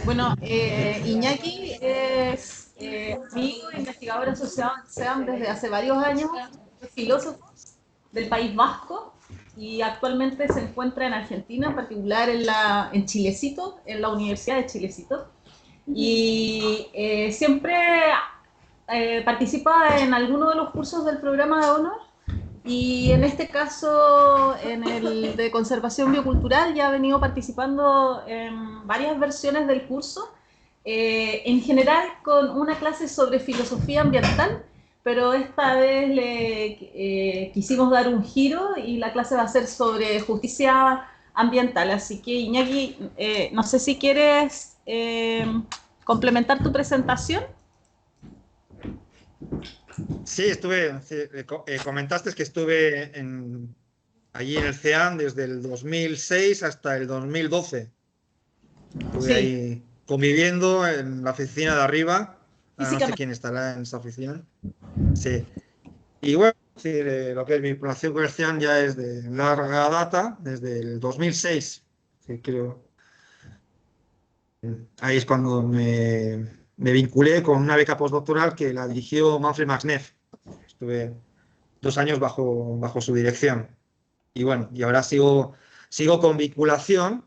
Bueno, Iñaki es amigo e investigador asociado al SEAM desde hace varios años, es filósofo del País Vasco y actualmente se encuentra en Argentina, en particular en Chilecito, en la Universidad de Chilecito. Y siempre participa en alguno de los cursos del programa de honor y en este caso, en el de conservación biocultural, ya ha venido participando en varias versiones del curso, en general con una clase sobre filosofía ambiental, pero esta vez le quisimos dar un giro y la clase va a ser sobre justicia ambiental. Así que, Iñaki, no sé si quieres complementar tu presentación. Sí, comentaste que estuve allí en el CEAN desde el 2006 hasta el 2012. Estuve Sí, ahí conviviendo en la oficina de arriba. Ahora no sé físicamente. quién estará en esa oficina. Sí. Y bueno, sí, lo que es mi relación con el CEAN ya es de larga data, desde el 2006, sí, creo. Ahí es cuando me vinculé con una beca postdoctoral que la dirigió Manfred Max-Neff. Estuve 2 años bajo su dirección. Y bueno, y ahora sigo con vinculación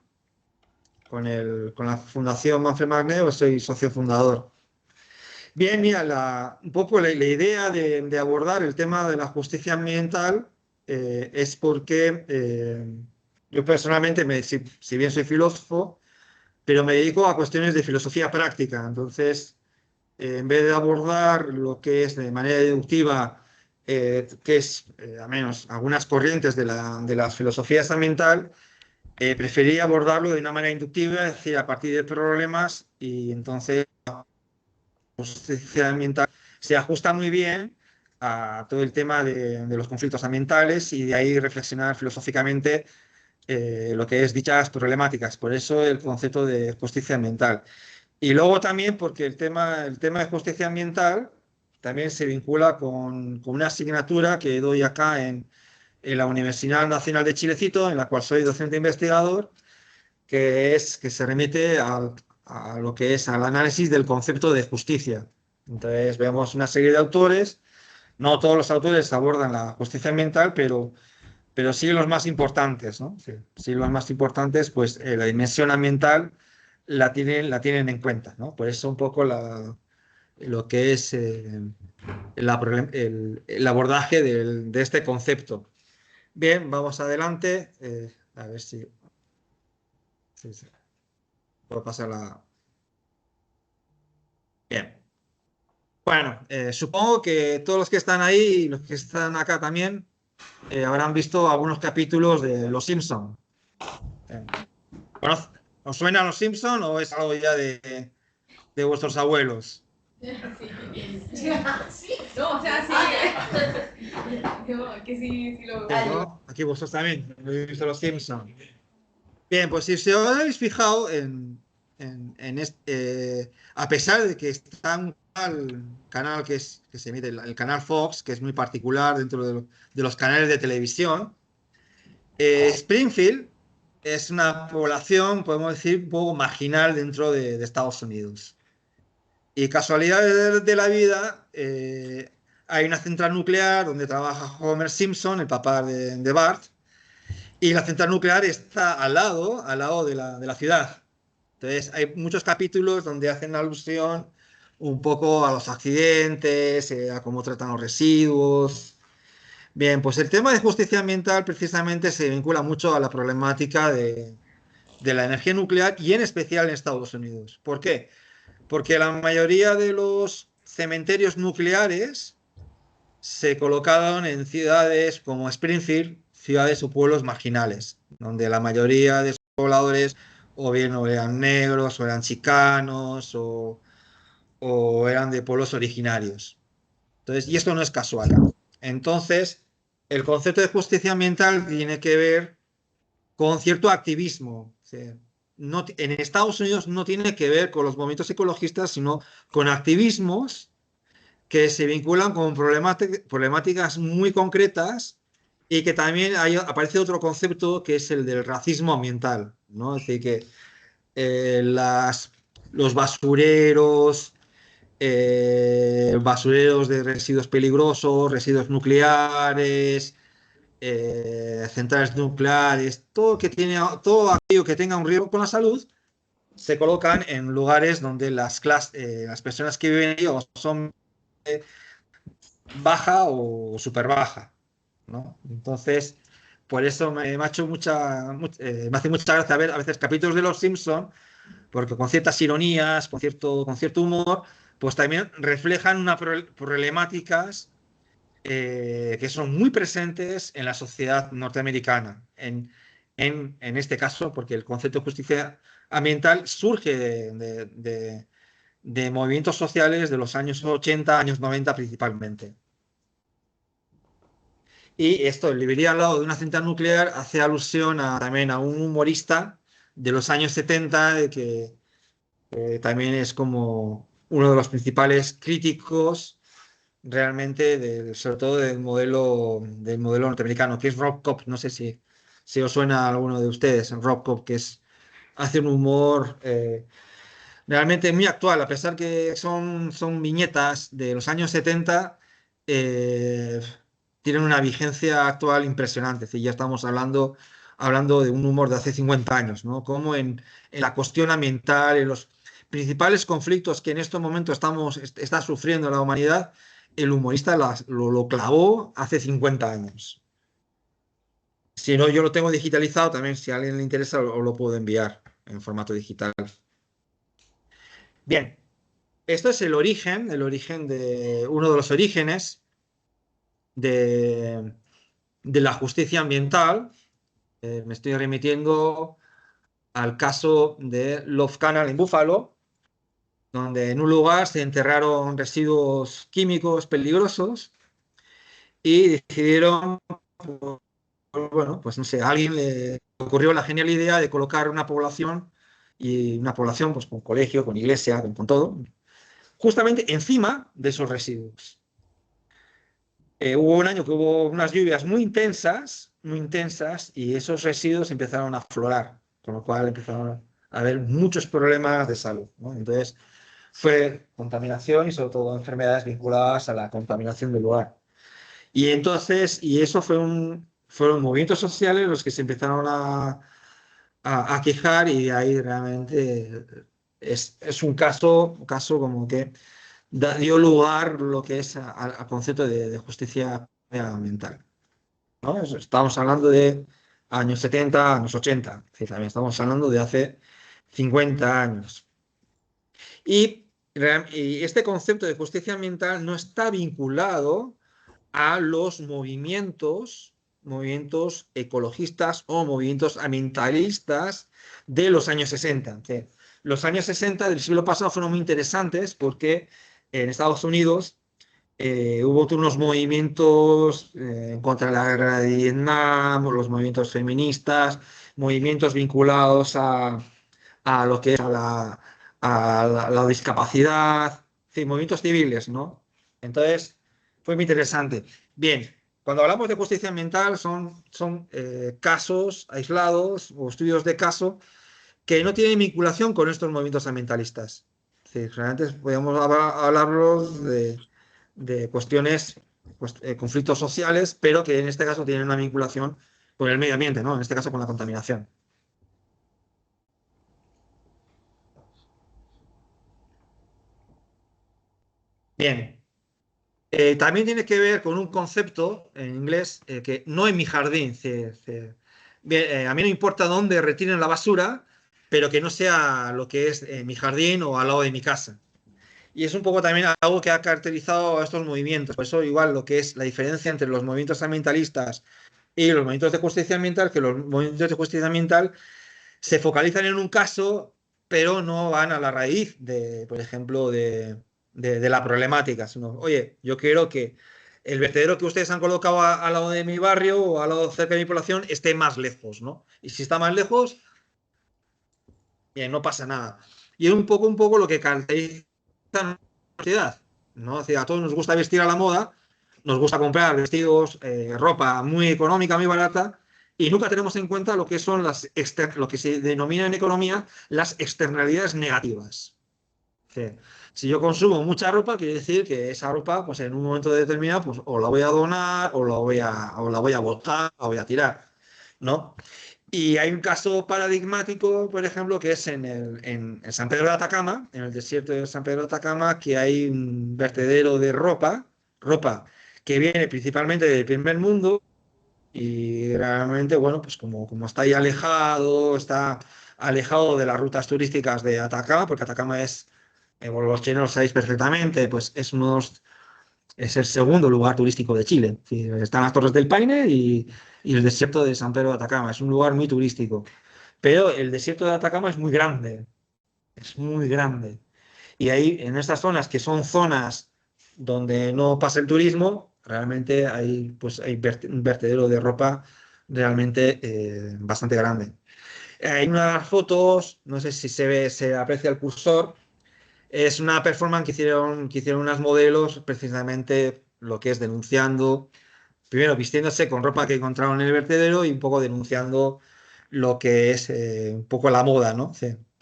con la Fundación Manfred Magne, soy socio fundador. Bien, mira, un poco la idea de abordar el tema de la justicia ambiental es porque yo personalmente, si bien soy filósofo, pero me dedico a cuestiones de filosofía práctica. Entonces, en vez de abordar lo que es de manera deductiva, que es, al menos, algunas corrientes de las filosofías ambiental, preferí abordarlo de una manera inductiva, es decir, a partir de problemas, y entonces la justicia ambiental se ajusta muy bien a todo el tema de los conflictos ambientales y de ahí reflexionar filosóficamente lo que es dichas problemáticas. Por eso el concepto de justicia ambiental. Y luego también porque el tema de justicia ambiental también se vincula con una asignatura que doy acá en la Universidad Nacional de Chilecito, en la cual soy docente investigador, que se remite a lo que es al análisis del concepto de justicia. Entonces vemos una serie de autores, no todos los autores abordan la justicia ambiental, pero sí los más importantes, ¿no? Sí, sí, los más importantes, pues la dimensión ambiental la tienen en cuenta, ¿no? Por eso un poco lo que es el abordaje de este concepto. Bien, vamos adelante. A ver si puedo pasar la... Bien. Bueno, supongo que todos los que están ahí y los que están acá también habrán visto algunos capítulos de Los Simpson. Eh, ¿Os suenan Los Simpson o es algo ya de vuestros abuelos? Sí. No, o sea, sí. Que sí, sí lo. ¿No? Aquí vosotros también habéis visto Los Simpson. Bien, pues si os habéis fijado a pesar de que está un canal que se emite, el canal Fox, que es muy particular dentro de los canales de televisión, Springfield es una población, podemos decir, un poco marginal dentro de Estados Unidos. Y casualidades de la vida, hay una central nuclear donde trabaja Homer Simpson, el papá de Bart, y la central nuclear está al lado de la ciudad. Entonces, hay muchos capítulos donde hacen alusión un poco a los accidentes, a cómo tratan los residuos. Bien, pues el tema de justicia ambiental precisamente se vincula mucho a la problemática de la energía nuclear y en especial en Estados Unidos. ¿Por qué? Porque la mayoría de los cementerios nucleares se colocaron en ciudades como Springfield, ciudades o pueblos marginales, donde la mayoría de sus pobladores o bien o eran negros, o eran chicanos, o eran de pueblos originarios. Entonces, y esto no es casual. Entonces, el concepto de justicia ambiental tiene que ver con cierto activismo. O sea, en Estados Unidos no tiene que ver con los movimientos ecologistas, sino con activismos que se vinculan con problemáticas muy concretas y que también aparece otro concepto que es el del racismo ambiental, ¿no? Es decir, que los basureros de residuos peligrosos, residuos nucleares, centrales nucleares, todo aquello que tenga un riesgo con la salud, se colocan en lugares donde las personas que viven ahí o son baja o súper baja, ¿no? Entonces, por eso me ha hecho me hace mucha gracia ver a veces capítulos de Los Simpson, porque con ciertas ironías, con cierto humor, pues también reflejan problemáticas que son muy presentes en la sociedad norteamericana. En este caso, porque el concepto de justicia ambiental surge de movimientos sociales de los años 80, años 90 principalmente. Y esto, el viviría al lado de una central nuclear, hace alusión también a un humorista de los años 70, que también es como uno de los principales críticos realmente, sobre todo del modelo norteamericano, que es Rob Cobb. No sé si os suena a alguno de ustedes, Rob Cobb, que hace un humor realmente muy actual, a pesar que son viñetas de los años 70, eh, tienen una vigencia actual impresionante. Es decir, ya estamos hablando de un humor de hace 50 años, ¿no? Como en la cuestión ambiental, en los principales conflictos que en estos momentos está sufriendo la humanidad, el humorista lo clavó hace 50 años. Si no, yo lo tengo digitalizado también, si a alguien le interesa, os lo puedo enviar en formato digital. Bien, esto es el origen de uno de los orígenes de, de la justicia ambiental. Me estoy remitiendo al caso de Love Canal en Buffalo, donde en un lugar se enterraron residuos químicos peligrosos y decidieron, bueno, pues no sé, a alguien le ocurrió la genial idea de colocar una población, y una población pues con colegio, con iglesia, con todo, justamente encima de esos residuos. Hubo un año que hubo unas lluvias muy intensas, y esos residuos empezaron a aflorar, con lo cual empezaron a haber muchos problemas de salud, ¿no? Entonces, fue contaminación y sobre todo enfermedades vinculadas a la contaminación del lugar. Y entonces, fueron movimientos sociales los que se empezaron a quejar, y ahí realmente es un caso como que dio lugar lo que es al concepto de justicia ambiental, ¿no? Estamos hablando de años 70, años 80, es decir, también estamos hablando de hace 50 años. Y este concepto de justicia ambiental no está vinculado a los movimientos ecologistas o movimientos ambientalistas de los años 60. Los años 60 del siglo pasado fueron muy interesantes porque en Estados Unidos hubo unos movimientos contra la guerra de Vietnam, los movimientos feministas, movimientos vinculados a lo que es la discapacidad, sí, movimientos civiles, ¿no? Entonces, fue muy interesante. Bien, cuando hablamos de justicia ambiental son casos aislados o estudios de caso que no tienen vinculación con estos movimientos ambientalistas. Sí, realmente podemos hablarlos de cuestiones, conflictos sociales, pero que en este caso tienen una vinculación con el medio ambiente, ¿no? En este caso con la contaminación. Bien, también tiene que ver con un concepto en inglés que no en mi jardín. Bien, a mí no importa dónde retiren la basura, pero que no sea lo que es mi jardín o al lado de mi casa. Y es un poco también algo que ha caracterizado a estos movimientos. Por eso, igual, lo que es la diferencia entre los movimientos ambientalistas y los movimientos de justicia ambiental, que los movimientos de justicia ambiental se focalizan en un caso, pero no van a la raíz por ejemplo, de la problemática. Sino, oye, yo quiero que el vertedero que ustedes han colocado al lado de mi barrio o al lado cerca de mi población esté más lejos, ¿no? Y si está más lejos, bien, no pasa nada. Y es un poco lo que caracteriza a la sociedad, ¿no? O sea, a todos nos gusta vestir a la moda, nos gusta comprar vestidos, ropa muy económica, muy barata, y nunca tenemos en cuenta lo que son lo que se denomina en economía las externalidades negativas. Sí. Si yo consumo mucha ropa, quiere decir que esa ropa, pues en un momento determinado, pues o la voy a donar, o la voy a botar, o la voy a tirar, ¿no? Y hay un caso paradigmático, por ejemplo, que es en San Pedro de Atacama, en el desierto de San Pedro de Atacama, que hay un vertedero de ropa que viene principalmente del primer mundo y realmente, bueno, pues como está ahí alejado, está alejado de las rutas turísticas de Atacama, porque Atacama es, bueno, los chilenos lo sabéis perfectamente, pues es el segundo lugar turístico de Chile. Es decir, están las Torres del Paine y el desierto de San Pedro de Atacama. Es un lugar muy turístico. Pero el desierto de Atacama es muy grande. Es muy grande. Y ahí, en estas zonas que son zonas donde no pasa el turismo, realmente hay un vertedero de ropa realmente bastante grande. Hay unas fotos, no sé si se aprecia el cursor, es una performance que hicieron unas modelos precisamente lo que es denunciando, primero vistiéndose con ropa que encontraron en el vertedero y un poco denunciando lo que es un poco la moda, ¿no?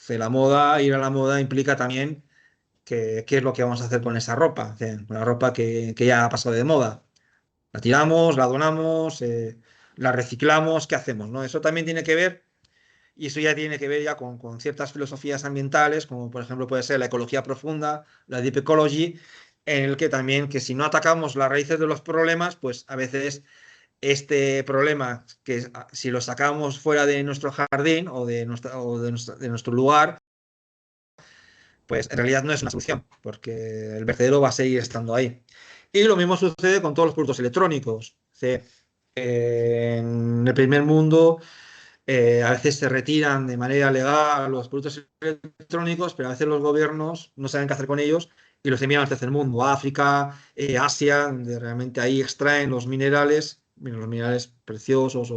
La moda, ir a la moda implica también qué es lo que vamos a hacer con esa ropa, una ropa que ya ha pasado de moda. La tiramos, la donamos, la reciclamos, ¿qué hacemos, no? Eso también tiene que ver y eso ya tiene que ver ya con ciertas filosofías ambientales, como por ejemplo puede ser la ecología profunda, la deep ecology, en el que también que si no atacamos las raíces de los problemas, pues a veces este problema, que si lo sacamos fuera de nuestro jardín de nuestro lugar, pues en realidad no es una solución, porque el vertedero va a seguir estando ahí. Y lo mismo sucede con todos los productos electrónicos. En el primer mundo a veces se retiran de manera legal los productos electrónicos, pero a veces los gobiernos no saben qué hacer con ellos y los envían al tercer mundo, África, Asia, donde realmente ahí extraen los minerales preciosos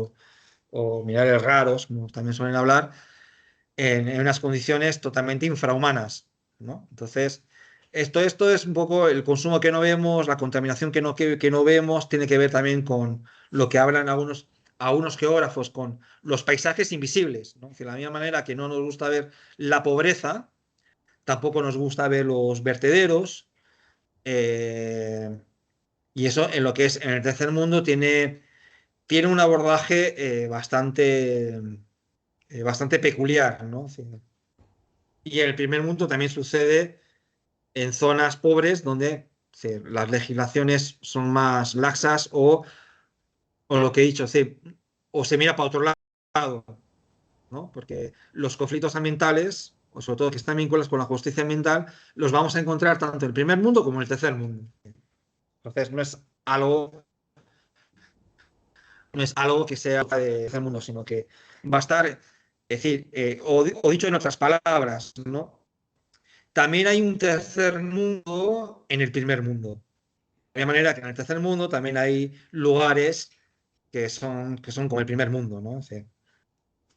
o minerales raros, como también suelen hablar, en unas condiciones totalmente infrahumanas, ¿no? Entonces, esto es un poco el consumo que no vemos, la contaminación que no vemos, tiene que ver también con lo que hablan algunos geógrafos, con los paisajes invisibles, ¿no? De la misma manera que no nos gusta ver la pobreza, tampoco nos gusta ver los vertederos, eh, y eso en lo que es en el tercer mundo tiene un abordaje bastante peculiar, ¿no? Sí. Y en el primer mundo también sucede en zonas pobres donde las legislaciones son más laxas o lo que he dicho, o se mira para otro lado, ¿no? Porque los conflictos ambientales, o sobre todo que están vinculados con la justicia ambiental, los vamos a encontrar tanto en el primer mundo como en el tercer mundo. Entonces no es algo que sea de tercer mundo, sino que va a estar, es decir, o dicho en otras palabras, ¿no? También hay un tercer mundo en el primer mundo. De manera que en el tercer mundo también hay lugares que son como el primer mundo, ¿no?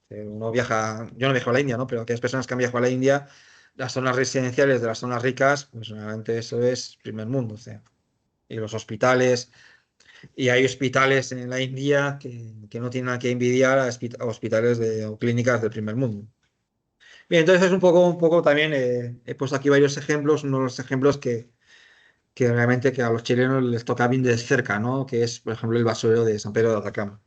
Uno viaja, yo no viajo a la India, ¿no? Pero aquellas personas que han viajado a la India, las zonas residenciales de las zonas ricas, pues realmente eso es primer mundo, y los hospitales, y hay hospitales en la India que no tienen nada que envidiar a hospitales o clínicas del primer mundo. Bien, entonces es un poco también, he puesto aquí varios ejemplos, uno de los ejemplos que realmente que a los chilenos les toca bien de cerca, ¿no? Que es, por ejemplo, el basurero de San Pedro de Atacama.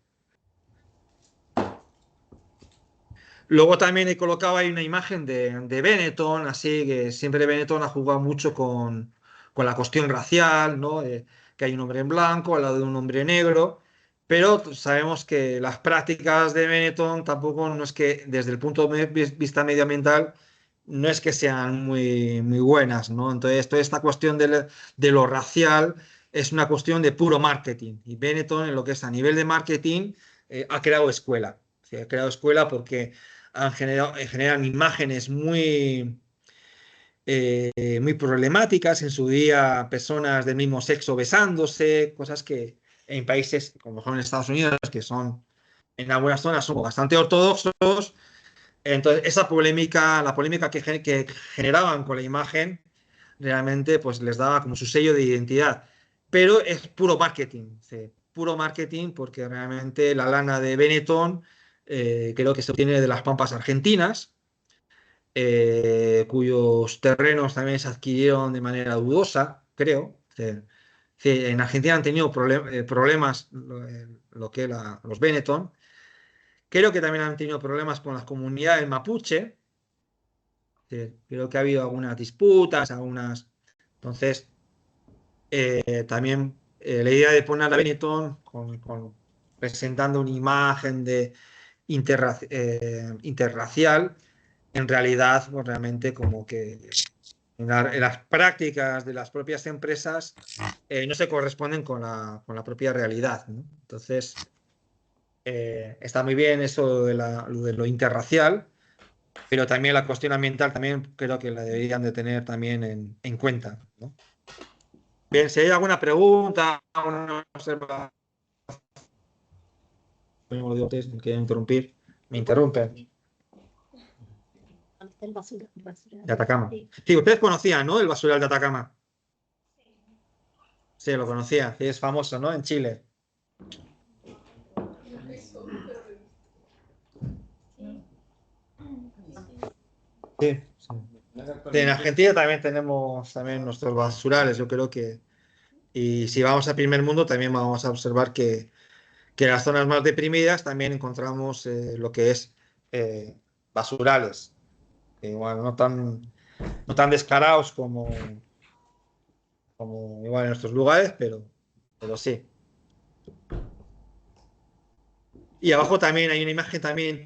Luego también he colocado ahí una imagen de Benetton, así que siempre Benetton ha jugado mucho con la cuestión racial, ¿no? Que hay un hombre en blanco al lado de un hombre negro, pero sabemos que las prácticas de Benetton tampoco no es que, desde el punto de vista medioambiental, no es que sean muy, muy buenas, ¿no? Entonces, toda esta cuestión de lo racial es una cuestión de puro marketing. Y Benetton, en lo que es a nivel de marketing, ha creado escuela. Sí, ha creado escuela porque generan imágenes muy problemáticas. En su día, personas del mismo sexo besándose, cosas que en países como son en Estados Unidos, que son en algunas zonas son bastante ortodoxos. Entonces, la polémica que generaban con la imagen, realmente pues les daba como su sello de identidad. Pero es puro marketing. Sí. puro marketing, porque realmente la lana de Benetton creo que se obtiene de las pampas argentinas, cuyos terrenos también se adquirieron de manera dudosa, creo. En Argentina han tenido problemas lo que los Benetton. Creo que también han tenido problemas con las comunidades mapuche. Creo que ha habido algunas disputas, algunas. Entonces, también la idea de poner a Benetton presentando una imagen de interracial, en realidad, pues, realmente como que en las prácticas de las propias empresas no se corresponden con la propia realidad, ¿no? Entonces, está muy bien eso de lo interracial, pero también la cuestión ambiental también creo que la deberían de tener también en cuenta, ¿no? Bien, si hay alguna pregunta, alguna observación, me quieren interrumpir, me interrumpen. De Atacama. Sí, ustedes conocían, ¿no? El basural de Atacama. Sí, lo conocía. Sí, es famoso, ¿no? En Chile. Sí, sí. En Argentina también tenemos también nuestros basurales, yo creo que. Y si vamos al primer mundo, también vamos a observar que en las zonas más deprimidas también encontramos lo que es basurales. Igual no tan descarados como igual en estos lugares, pero sí. Y abajo también hay una imagen también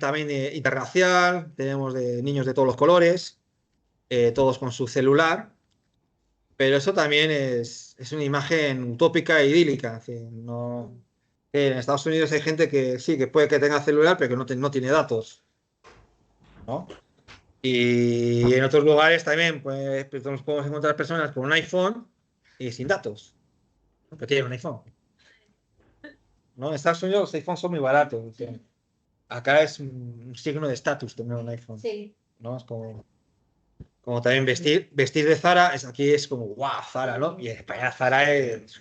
interracial, tenemos de niños de todos los colores, todos con su celular, pero eso también es una imagen utópica e idílica. Es decir, no, en Estados Unidos hay gente que sí, que puede que tenga celular, pero que no tiene datos, ¿no? Y en otros lugares también pues, nos podemos encontrar personas con un iPhone y sin datos, ¿no? Pero tienen un iPhone, ¿no? En Estados Unidos los iPhones son muy baratos. ¿Sí? Acá es un signo de estatus tener un iPhone. Sí. ¿No? Es como también vestir de Zara, aquí es como, guau, Zara, ¿no? Y en España Zara es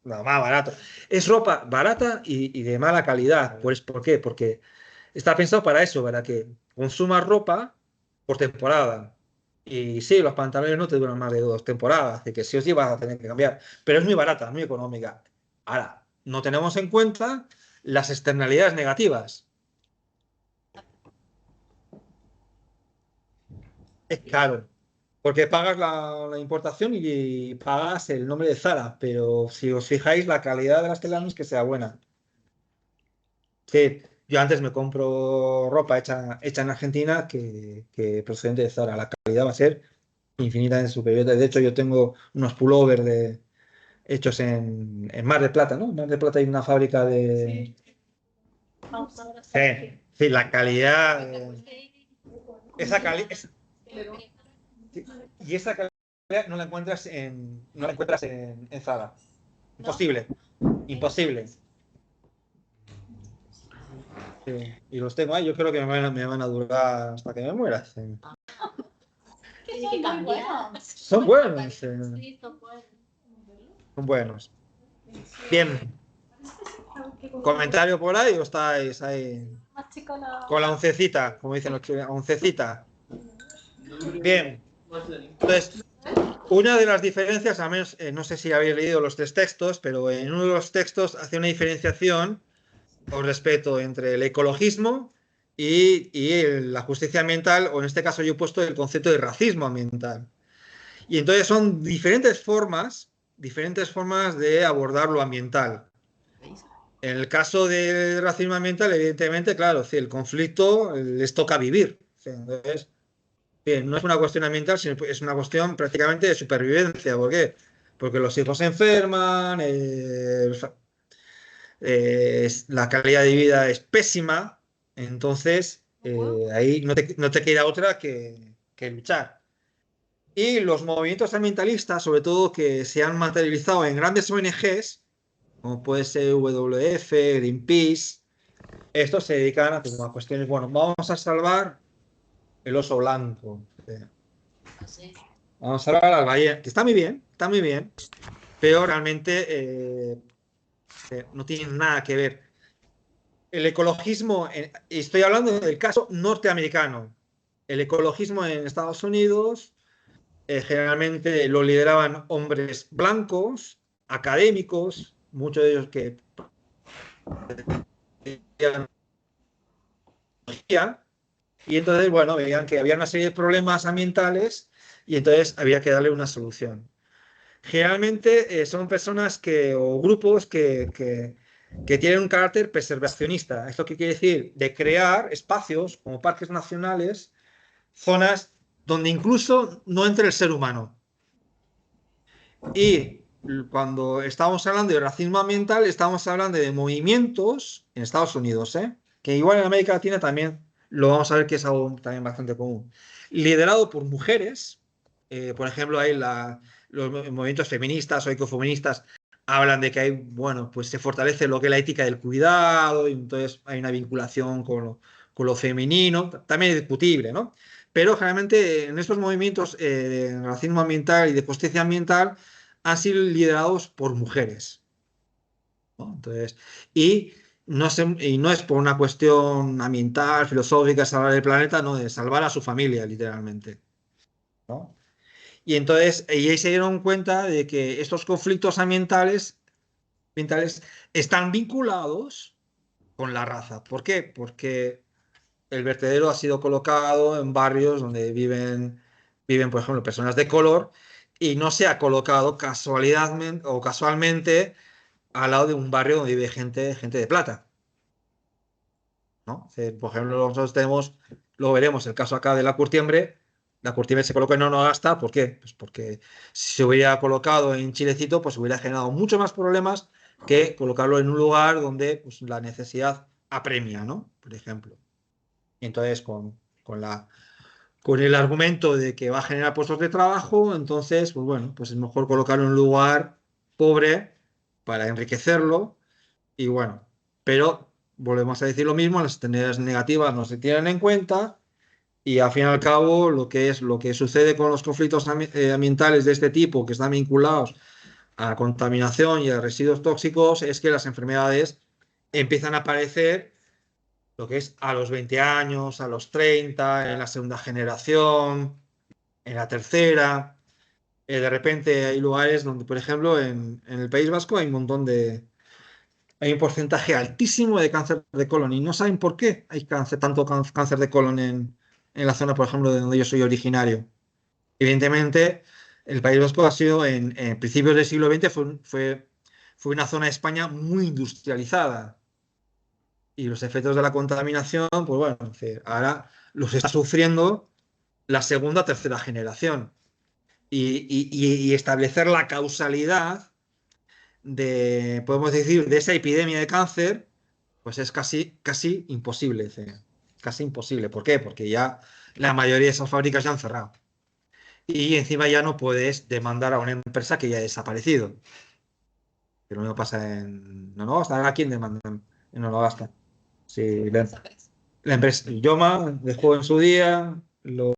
lo más barato. Es ropa barata y de mala calidad. ¿Por qué? Porque está pensado para eso, para que consumas ropa por temporada. Y sí, los pantalones no te duran más de 2 temporadas, así que sí o sí vas a tener que cambiar. Pero es muy barata, muy económica. Ahora, no tenemos en cuenta las externalidades negativas. Es caro, porque pagas la importación y pagas el nombre de Zara, pero si os fijáis, la calidad de las telas no es que sea buena. Sí, yo antes me compro ropa hecha en Argentina que procedente de Zara. La calidad va a ser infinitamente superior. De hecho, yo tengo unos pullovers hechos en Mar del Plata, ¿no? En Mar del Plata hay una fábrica de. Sí, sí, la calidad. Esa calidad. Y esa calidad no la encuentras en Zara. Imposible. Imposible. Sí. Y los tengo ahí, yo creo que me van a durar hasta que me muera. Sí. Tiene que cambiar. Son buenos. Sí, son buenos. Bien. ¿Comentario por ahí o estáis ahí? Con la oncecita, como dicen los chilenos, oncecita. Bien. Entonces, una de las diferencias, al menos, no sé si habéis leído los 3 textos, pero en uno de los textos hace una diferenciación con respecto entre el ecologismo y la justicia ambiental, o en este caso yo he puesto el concepto de racismo ambiental. Y entonces son diferentes formas de abordar lo ambiental. En el caso del racismo ambiental, evidentemente, claro, si el conflicto les toca vivir. Entonces, bien, no es una cuestión ambiental, sino es una cuestión prácticamente de supervivencia. ¿Por qué? Porque los hijos se enferman, la calidad de vida es pésima, entonces ahí no te queda otra que luchar. Y los movimientos ambientalistas, sobre todo que se han materializado en grandes ONGs, como puede ser WWF, Greenpeace, estos se dedican a cuestiones, bueno, vamos a salvar el oso blanco, vamos a salvar a las ballenas, que está muy bien, pero realmente No tienen nada que ver. El ecologismo, estoy hablando del caso norteamericano. El ecologismo en Estados Unidos generalmente lo lideraban hombres blancos, académicos, muchos de ellos que y entonces, bueno, veían que había una serie de problemas ambientales y entonces había que darle una solución. Generalmente son personas o grupos que tienen un carácter preservacionista. ¿Esto qué quiere decir? De crear espacios como parques nacionales, zonas donde incluso no entre el ser humano. Y cuando estamos hablando de racismo ambiental, estamos hablando de movimientos en Estados Unidos, que igual en América Latina también lo vamos a ver que es algo también bastante común. Liderado por mujeres, por ejemplo, hay los movimientos feministas o ecofeministas hablan de que hay, bueno, pues se fortalece lo que es la ética del cuidado y entonces hay una vinculación con lo femenino, también es discutible, ¿no? Pero generalmente en estos movimientos de racismo ambiental y de justicia ambiental han sido liderados por mujeres, ¿no? Entonces, y no es por una cuestión ambiental, filosófica, salvar el planeta, no, de salvar a su familia, literalmente, ¿no? Y entonces, y ahí se dieron cuenta de que estos conflictos ambientales están vinculados con la raza. ¿Por qué? Porque el vertedero ha sido colocado en barrios donde viven, por ejemplo, personas de color y no se ha colocado casualmente al lado de un barrio donde vive gente de plata, ¿no? Por ejemplo, nosotros lo veremos, el caso acá de la curtiembre se colocó en Onogasta, ¿por qué? Pues porque si se hubiera colocado en Chilecito, pues hubiera generado mucho más problemas que colocarlo en un lugar donde pues, la necesidad apremia, ¿no? Por ejemplo. Y entonces, con el argumento de que va a generar puestos de trabajo, entonces, pues bueno, pues es mejor colocarlo en un lugar pobre para enriquecerlo y bueno, pero volvemos a decir lo mismo, las externalidades negativas no se tienen en cuenta y al fin y al cabo lo que sucede con los conflictos ambientales de este tipo que están vinculados a la contaminación y a residuos tóxicos es que las enfermedades empiezan a aparecer lo que es a los 20 años, a los 30, en la segunda generación, en la tercera. De repente hay lugares donde, por ejemplo, en el País Vasco hay un montón hay un porcentaje altísimo de cáncer de colon y no saben por qué hay tanto cáncer de colon en la zona, por ejemplo, de donde yo soy originario. Evidentemente, el País Vasco ha sido en principios del siglo XX fue una zona de España muy industrializada y los efectos de la contaminación, pues bueno, ahora los está sufriendo la segunda, tercera generación. Y establecer la causalidad podemos decir, de esa epidemia de cáncer, pues es casi imposible. Casi imposible. ¿Por qué? Porque ya la mayoría de esas fábricas ya han cerrado. Y encima ya no puedes demandar a una empresa que ya ha desaparecido. Que lo mismo pasa en Onogasta. ¿A quién demandan en Onogasta? Sí, la empresa Yoma dejó en su día, los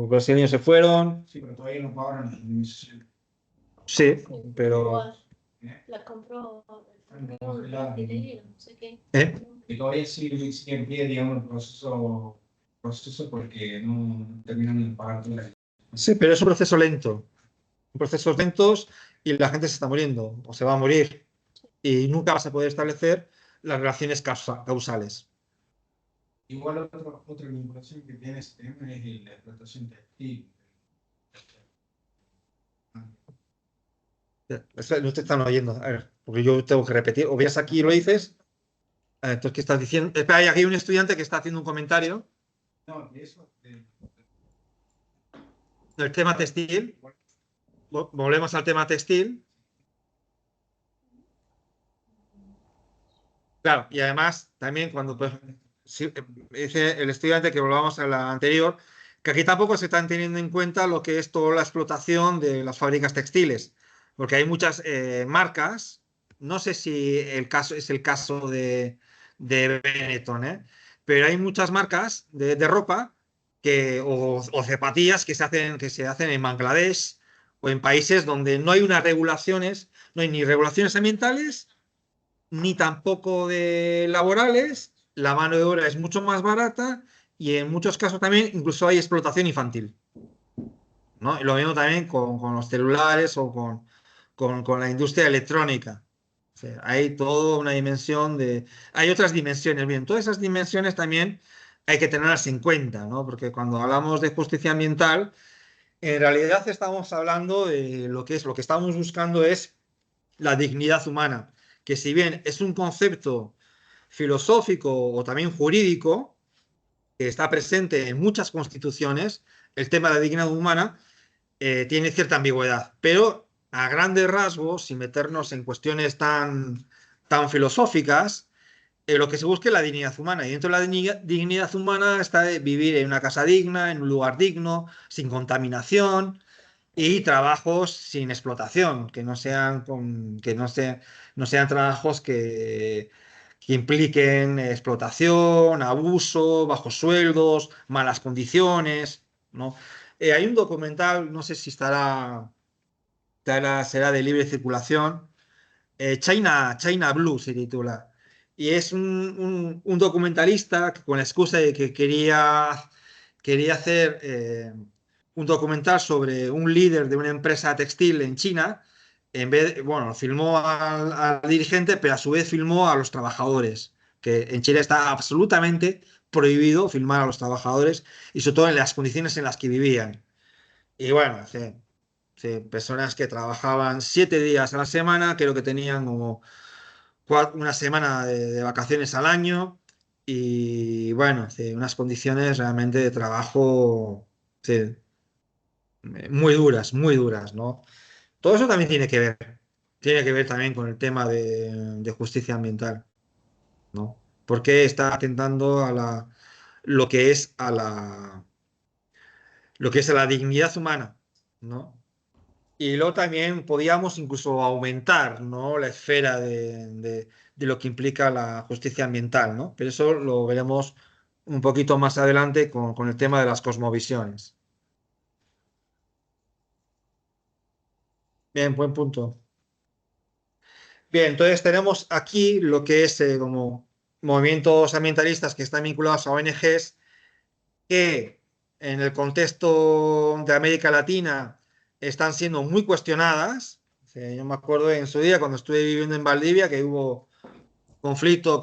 brasileños se fueron. Sí, pero todavía no pagan la indemnización. Sí, pero. La compró No, brasileño, no sé qué. y todavía sigue en pie, digamos, el proceso porque no terminan de pagar toda la. Sí, pero es un proceso lento. Procesos lentos y la gente se está muriendo o se va a morir. Y nunca vas a poder establecer las relaciones causales. Igual otra vinculación que tiene este tema es la explotación textil. No te están oyendo. A ver, porque yo tengo que repetir. O vienes aquí y lo dices. Entonces, ¿qué estás diciendo? Espera, aquí hay un estudiante que está haciendo un comentario No, de eso. del tema textil. Volvemos al tema textil. Claro, y además también cuando pues, dice el estudiante que volvamos a la anterior, que aquí tampoco se están teniendo en cuenta lo que es toda la explotación de las fábricas textiles, porque hay muchas marcas, no sé si el caso es el caso de Benetton, pero hay muchas marcas de ropa o zapatillas que se hacen en Bangladesh o en países donde no hay unas regulaciones, no hay ni regulaciones ambientales ni tampoco de laborales, la mano de obra es mucho más barata y en muchos casos también incluso hay explotación infantil, ¿no? Y lo mismo también con los celulares o con la industria electrónica. O sea, hay toda una dimensión de... Hay otras dimensiones. Bien, todas esas dimensiones también hay que tenerlas en cuenta, ¿no? Porque cuando hablamos de justicia ambiental, en realidad estamos hablando de lo que estamos buscando es la dignidad humana, que si bien es un concepto filosófico o también jurídico, que está presente en muchas constituciones, el tema de la dignidad humana tiene cierta ambigüedad, pero a grandes rasgos, sin meternos en cuestiones tan filosóficas, lo que se busca es la dignidad humana. Y dentro de la dignidad humana está vivir en una casa digna, en un lugar digno, sin contaminación y trabajos sin explotación, que no sean, no sean trabajos que impliquen explotación, abuso, bajos sueldos, malas condiciones, ¿no? Hay un documental, no sé si será de libre circulación, China Blue se titula. Y es un documentalista que con la excusa de que quería hacer un documental sobre un líder de una empresa textil en China, en vez bueno, filmó al dirigente, pero a su vez filmó a los trabajadores, que en Chile está absolutamente prohibido filmar a los trabajadores y sobre todo en las condiciones en las que vivían. Y bueno, sí, sí, personas que trabajaban 7 días a la semana, creo que tenían como una semana de vacaciones al año y bueno, sí, unas condiciones realmente de trabajo sí, muy duras, ¿no? Todo eso también tiene que ver también con el tema de justicia ambiental, ¿no? Porque está atentando a lo que es lo que es a la dignidad humana, ¿no? Y luego también podíamos incluso aumentar, ¿no? La esfera de lo que implica la justicia ambiental, ¿no? Pero eso lo veremos un poquito más adelante con el tema de las cosmovisiones. Bien, buen punto. Bien, entonces tenemos aquí lo que es como movimientos ambientalistas que están vinculados a ONGs que en el contexto de América Latina están siendo muy cuestionadas. Yo me acuerdo en su día cuando estuve viviendo en Valdivia que hubo conflicto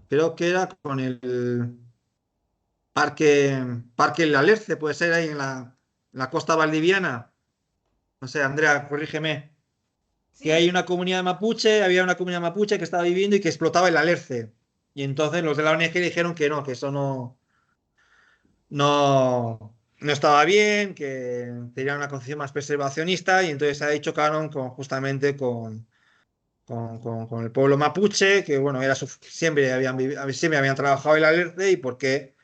creo que era con el Parque El Alerce, puede ser ahí en la costa valdiviana. No sé, Andrea, corrígeme. Que hay Sí, una comunidad mapuche, había una comunidad mapuche que estaba viviendo y que explotaba el alerce. Y entonces los de la ONG dijeron que no, que eso no estaba bien, que tenía una concepción más preservacionista y entonces ahí chocaron justamente con el pueblo mapuche, que bueno, siempre habían trabajado el alerce y porque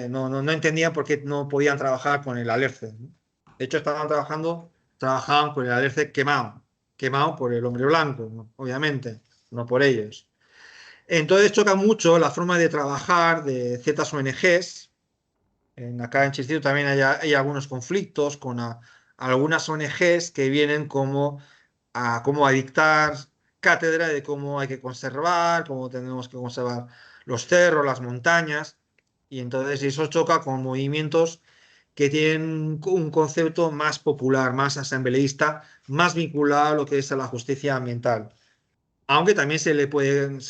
no entendían por qué no podían trabajar con el alerce, ¿no? De hecho, trabajaban con el alerce quemado por el hombre blanco, ¿no? Obviamente, no por ellos. Entonces choca mucho la forma de trabajar de ciertas ONGs. Acá en Chile también hay algunos conflictos con algunas ONGs que vienen como a dictar cátedra de cómo hay que conservar, cómo tenemos que conservar los cerros, las montañas, y entonces eso choca con movimientos que tienen un concepto más popular, más asambleísta, más vinculado a lo que es a la justicia ambiental. Aunque también se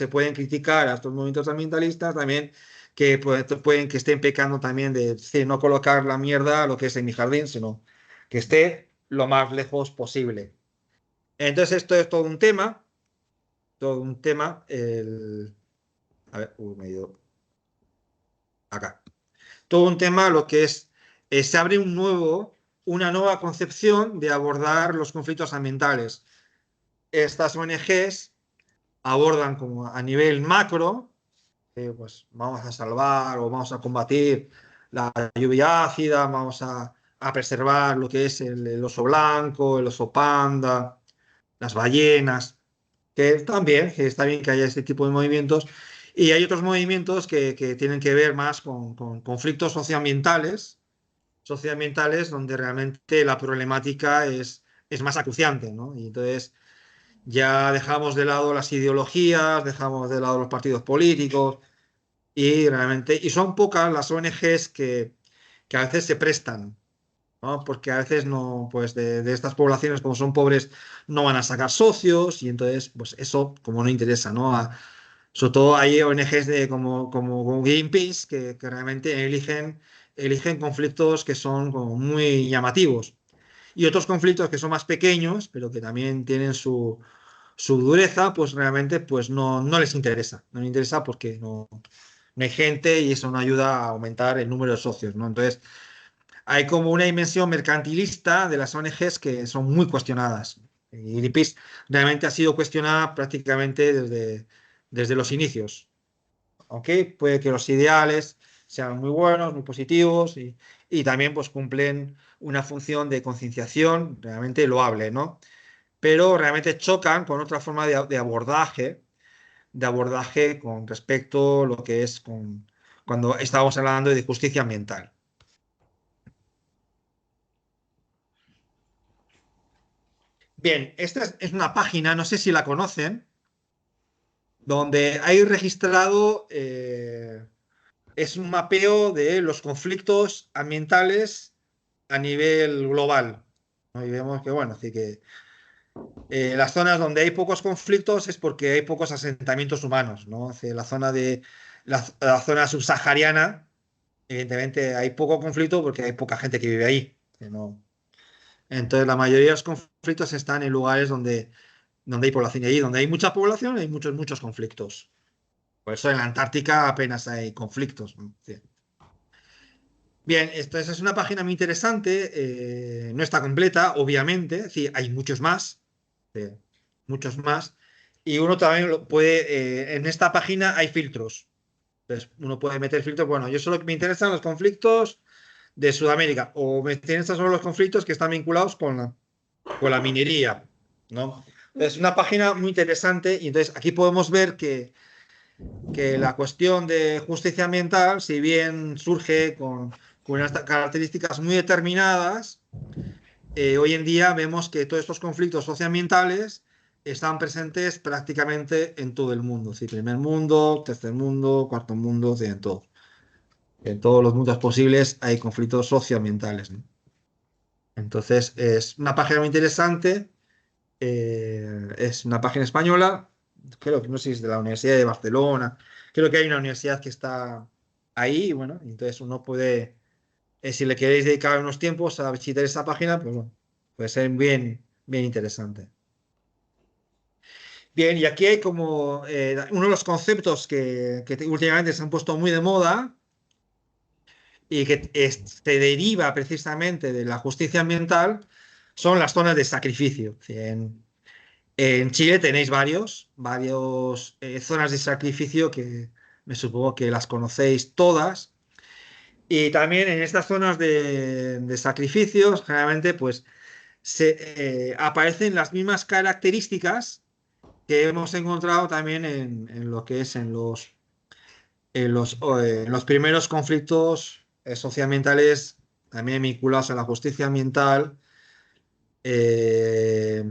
pueden criticar a estos movimientos ambientalistas también que pueden que estén pecando también de decir, no colocar la mierda lo que es en mi jardín, sino que esté lo más lejos posible. Entonces esto es todo un tema. A ver, me he ido acá. Todo un tema lo que es, se abre una nueva concepción de abordar los conflictos ambientales. Estas ONGs abordan como a nivel macro, pues vamos a salvar o vamos a combatir la lluvia ácida, a preservar lo que es el oso blanco, el oso panda, las ballenas, que está bien que haya este tipo de movimientos. Y hay otros movimientos que tienen que ver más con conflictos socioambientales donde realmente la problemática es más acuciante, ¿no? Y entonces Ya dejamos de lado las ideologías, dejamos de lado los partidos políticos y realmente, y son pocas las ONGs que a veces se prestan, ¿no? Porque a veces no, pues de estas poblaciones, como son pobres, no van a sacar socios y entonces, pues eso como no interesa, ¿no? Sobre todo hay ONGs como Greenpeace que realmente eligen conflictos que son como muy llamativos y otros conflictos que son más pequeños, pero que también tienen su dureza, pues realmente pues no les interesa. No les interesa porque no hay gente y eso no ayuda a aumentar el número de socios, ¿no? Entonces, hay como una dimensión mercantilista de las ONGs que son muy cuestionadas. Y Greenpeace realmente ha sido cuestionada prácticamente desde los inicios. ¿Ok? Puede que los ideales sean muy buenos, muy positivos y también pues cumplen una función de concienciación realmente loable, ¿no? Pero realmente chocan con otra forma de abordaje con respecto a lo que es cuando estábamos hablando de justicia ambiental. Bien, esta es una página, no sé si la conocen, donde hay registrado, es un mapeo de los conflictos ambientales a nivel global, ¿no? Y vemos que, bueno, así que las zonas donde hay pocos conflictos es porque hay pocos asentamientos humanos, ¿no? La zona la zona subsahariana, evidentemente hay poco conflicto porque hay poca gente que vive ahí, que no. Entonces, la mayoría de los conflictos están en lugares donde hay población y ahí donde hay mucha población hay muchos conflictos. Por eso en la Antártica apenas hay conflictos, ¿no? Sí. Bien, esto es una página muy interesante, no está completa, obviamente, sí, hay muchos más, sí, muchos más, y uno también lo puede, en esta página hay filtros, entonces uno puede meter filtros, bueno, yo solo me interesan los conflictos de Sudamérica, o me interesan solo los conflictos que están vinculados con la minería, ¿no? Es una página muy interesante y entonces aquí podemos ver que la cuestión de justicia ambiental, si bien surge con unas características muy determinadas, hoy en día vemos que todos estos conflictos socioambientales están presentes prácticamente en todo el mundo. Sí, primer mundo, tercer mundo, cuarto mundo, sí, en todo. En todos los mundos posibles hay conflictos socioambientales, ¿no? Entonces, es una página muy interesante. Es una página española, creo que no sé si es de la Universidad de Barcelona, creo que hay una universidad que está ahí, y bueno, entonces uno puede, si le queréis dedicar unos tiempos a visitar esta página, pues bueno, puede ser bien interesante. Bien, y aquí hay como uno de los conceptos que últimamente se han puesto muy de moda y que se deriva precisamente de la justicia ambiental, son las zonas de sacrificio. En Chile tenéis varios zonas de sacrificio que me supongo que las conocéis todas. Y también en estas zonas de sacrificios, generalmente, pues aparecen las mismas características que hemos encontrado también en lo que es en los primeros conflictos socioambientales, también vinculados a la justicia ambiental,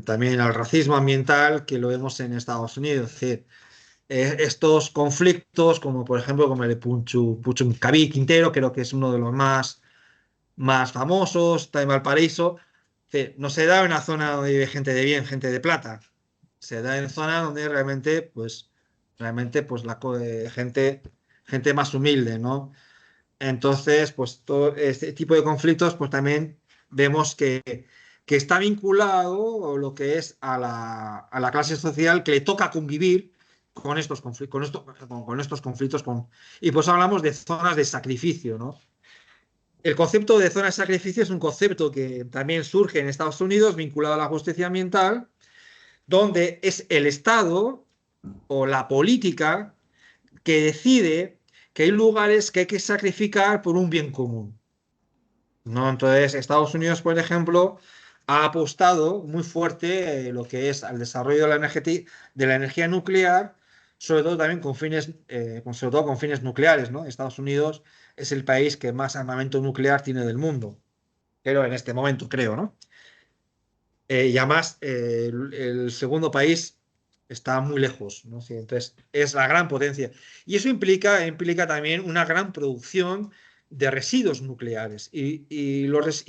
también al racismo ambiental, que lo vemos en Estados Unidos. Es decir, estos conflictos, como por ejemplo como el de Puchuncaví Quintero, creo que es uno de los más famosos, está en Valparaíso, no se da en una zona donde vive gente de bien, gente de plata, se da en zonas donde realmente pues gente más humilde, ¿no? Entonces, pues todo este tipo de conflictos, pues también vemos que está vinculado lo que es a la clase social que le toca convivir con estos conflictos, con estos conflictos. Y pues hablamos de zonas de sacrificio, ¿no? El concepto de zona de sacrificio es un concepto que también surge en Estados Unidos vinculado a la justicia ambiental, donde es el Estado o la política que decide que hay lugares que hay que sacrificar por un bien común, ¿no? Entonces, Estados Unidos, por ejemplo, ha apostado muy fuerte lo que es al desarrollo de la energía nuclear, sobre todo también sobre todo con fines nucleares, ¿no? Estados Unidos es el país que más armamento nuclear tiene del mundo, pero en este momento creo, ¿no? Y además, el segundo país está muy lejos, ¿no? Sí, entonces, es la gran potencia. Y eso implica también una gran producción de residuos nucleares. Y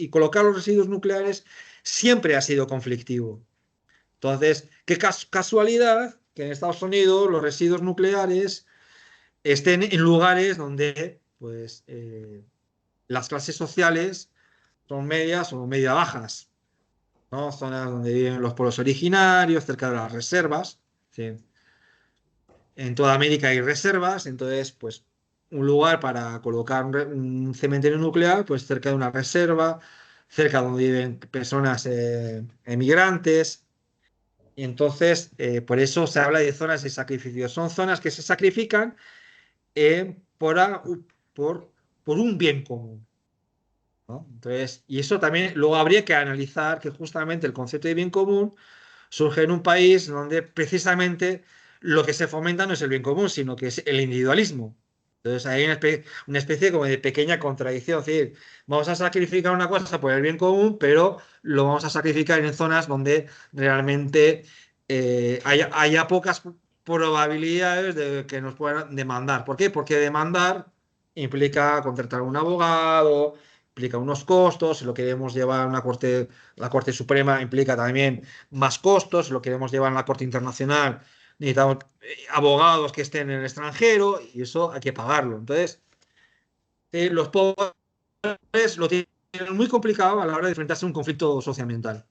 colocar los residuos nucleares siempre ha sido conflictivo. Entonces, qué casualidad que en Estados Unidos los residuos nucleares estén en lugares donde pues, las clases sociales son medias o media bajas, ¿no? Zonas donde viven los pueblos originarios, cerca de las reservas. ¿Sí? En toda América hay reservas, entonces, pues, un lugar para colocar un cementerio nuclear, pues cerca de una reserva, cerca donde viven personas emigrantes. Y entonces, por eso se habla de zonas de sacrificio. Son zonas que se sacrifican por, por un bien común, ¿no? Entonces, y eso también luego habría que analizar que justamente el concepto de bien común surge en un país donde precisamente lo que se fomenta no es el bien común, sino que es el individualismo. Entonces hay una especie como de pequeña contradicción, es decir, vamos a sacrificar una cosa por el bien común, pero lo vamos a sacrificar en zonas donde realmente haya pocas probabilidades de que nos puedan demandar. ¿Por qué? Porque demandar implica contratar a un abogado, implica unos costos, si lo queremos llevar a una corte, la Corte Suprema implica también más costos, si lo queremos llevar a la Corte Internacional necesitamos abogados que estén en el extranjero y eso hay que pagarlo. Entonces, los pobres lo tienen muy complicado a la hora de enfrentarse a un conflicto socioambiental.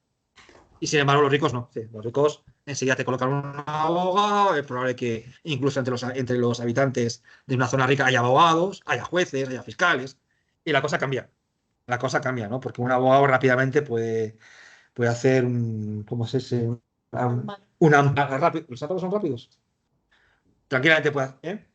Y sin embargo, los ricos no. Sí, los ricos enseguida te colocan un abogado, es probable que incluso entre los habitantes de una zona rica haya abogados, haya jueces, haya fiscales, y la cosa cambia. La cosa cambia, ¿no? Porque un abogado rápidamente puede hacer un, ¿cómo se dice? Un amparo rápido. ¿Los amparos son rápidos? Tranquilamente puede hacer, ¿eh?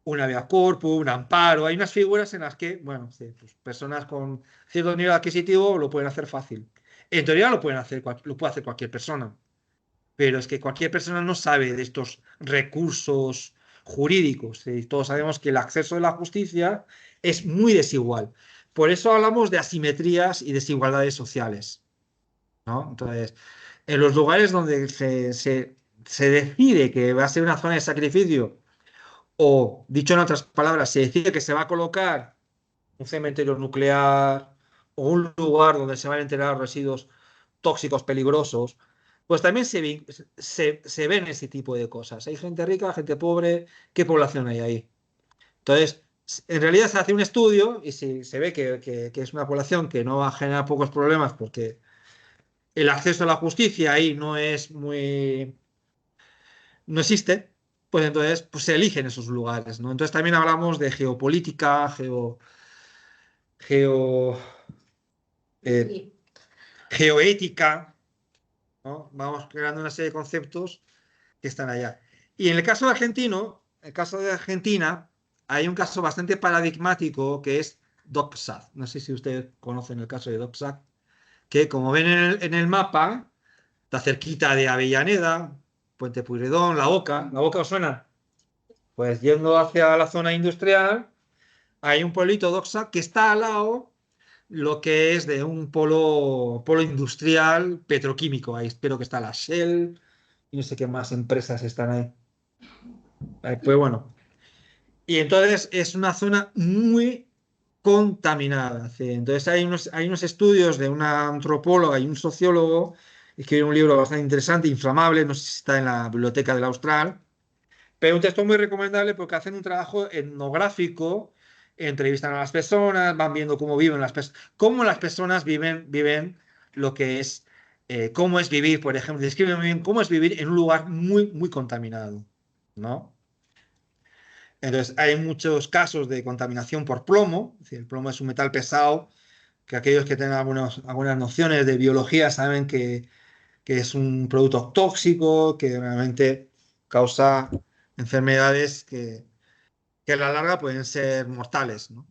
Un habeas corpus, un amparo. Hay unas figuras en las que, bueno, sí, pues personas con cierto nivel adquisitivo lo pueden hacer fácil. En teoría lo pueden hacer, lo puede hacer cualquier persona, pero es que cualquier persona no sabe de estos recursos jurídicos. Todos sabemos que el acceso a la justicia es muy desigual. Por eso hablamos de asimetrías y desigualdades sociales, ¿no? Entonces, en los lugares donde se decide que va a ser una zona de sacrificio, o dicho en otras palabras, se decide que se va a colocar un cementerio nuclear o un lugar donde se van a enterrar residuos tóxicos peligrosos, pues también se ven ese tipo de cosas. Hay gente rica, gente pobre, ¿qué población hay ahí? Entonces, en realidad se hace un estudio y se ve que es una población que no va a generar pocos problemas porque el acceso a la justicia ahí no existe, pues entonces pues se eligen esos lugares, ¿no? Entonces también hablamos de geopolítica, geo, eh, geoética, ¿no? Vamos creando una serie de conceptos que están allá. Y en el caso argentino, el caso de Argentina, hay un caso bastante paradigmático que es DocSat. No sé si ustedes conocen el caso de DocSat, que como ven en el mapa, está cerquita de Avellaneda, Puente Pueyrredón, La Boca, ¿os suena? Pues yendo hacia la zona industrial, hay un pueblito Doxa que está al lado lo que es de un polo industrial petroquímico. Ahí espero que está la Shell y no sé qué más empresas están ahí. Pues bueno. Y entonces es una zona muy contaminada. ¿Sí? Entonces hay unos estudios de una antropóloga y un sociólogo que escribieron un libro bastante interesante, Inflamable, no sé si está en la biblioteca del Austral. Pero un texto muy recomendable porque hacen un trabajo etnográfico, entrevistan a las personas, van viendo cómo viven cómo las personas viven lo que es, cómo es vivir, por ejemplo, describen muy bien cómo es vivir en un lugar muy, muy contaminado, ¿no? Entonces, hay muchos casos de contaminación por plomo, es decir, el plomo es un metal pesado, que aquellos que tengan algunas nociones de biología saben que es un producto tóxico, que realmente causa enfermedades que a la larga pueden ser mortales, ¿no?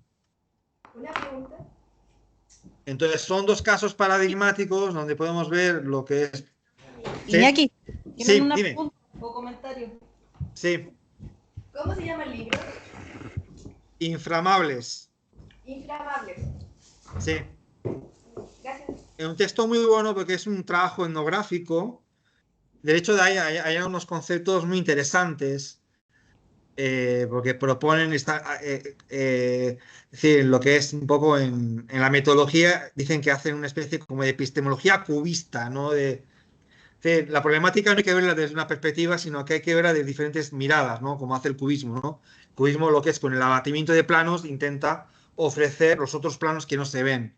Una pregunta. Entonces, son dos casos paradigmáticos donde podemos ver lo que es. ¿Sí? Iñaki, ¿tienen Sí, una dime. pregunta o comentario? Sí. ¿Cómo se llama el libro? Inflamables. Inflamables. Sí. Gracias. un texto muy bueno porque es un trabajo etnográfico. De hecho, hay unos conceptos muy interesantes porque proponen es decir, lo que es un poco en la metodología, dicen que hacen una especie como de epistemología cubista, ¿no? La problemática no hay que verla desde una perspectiva, sino que hay que verla de diferentes miradas, ¿no? Como hace el cubismo, ¿no? El cubismo lo que es con el abatimiento de planos intenta ofrecer los otros planos que no se ven.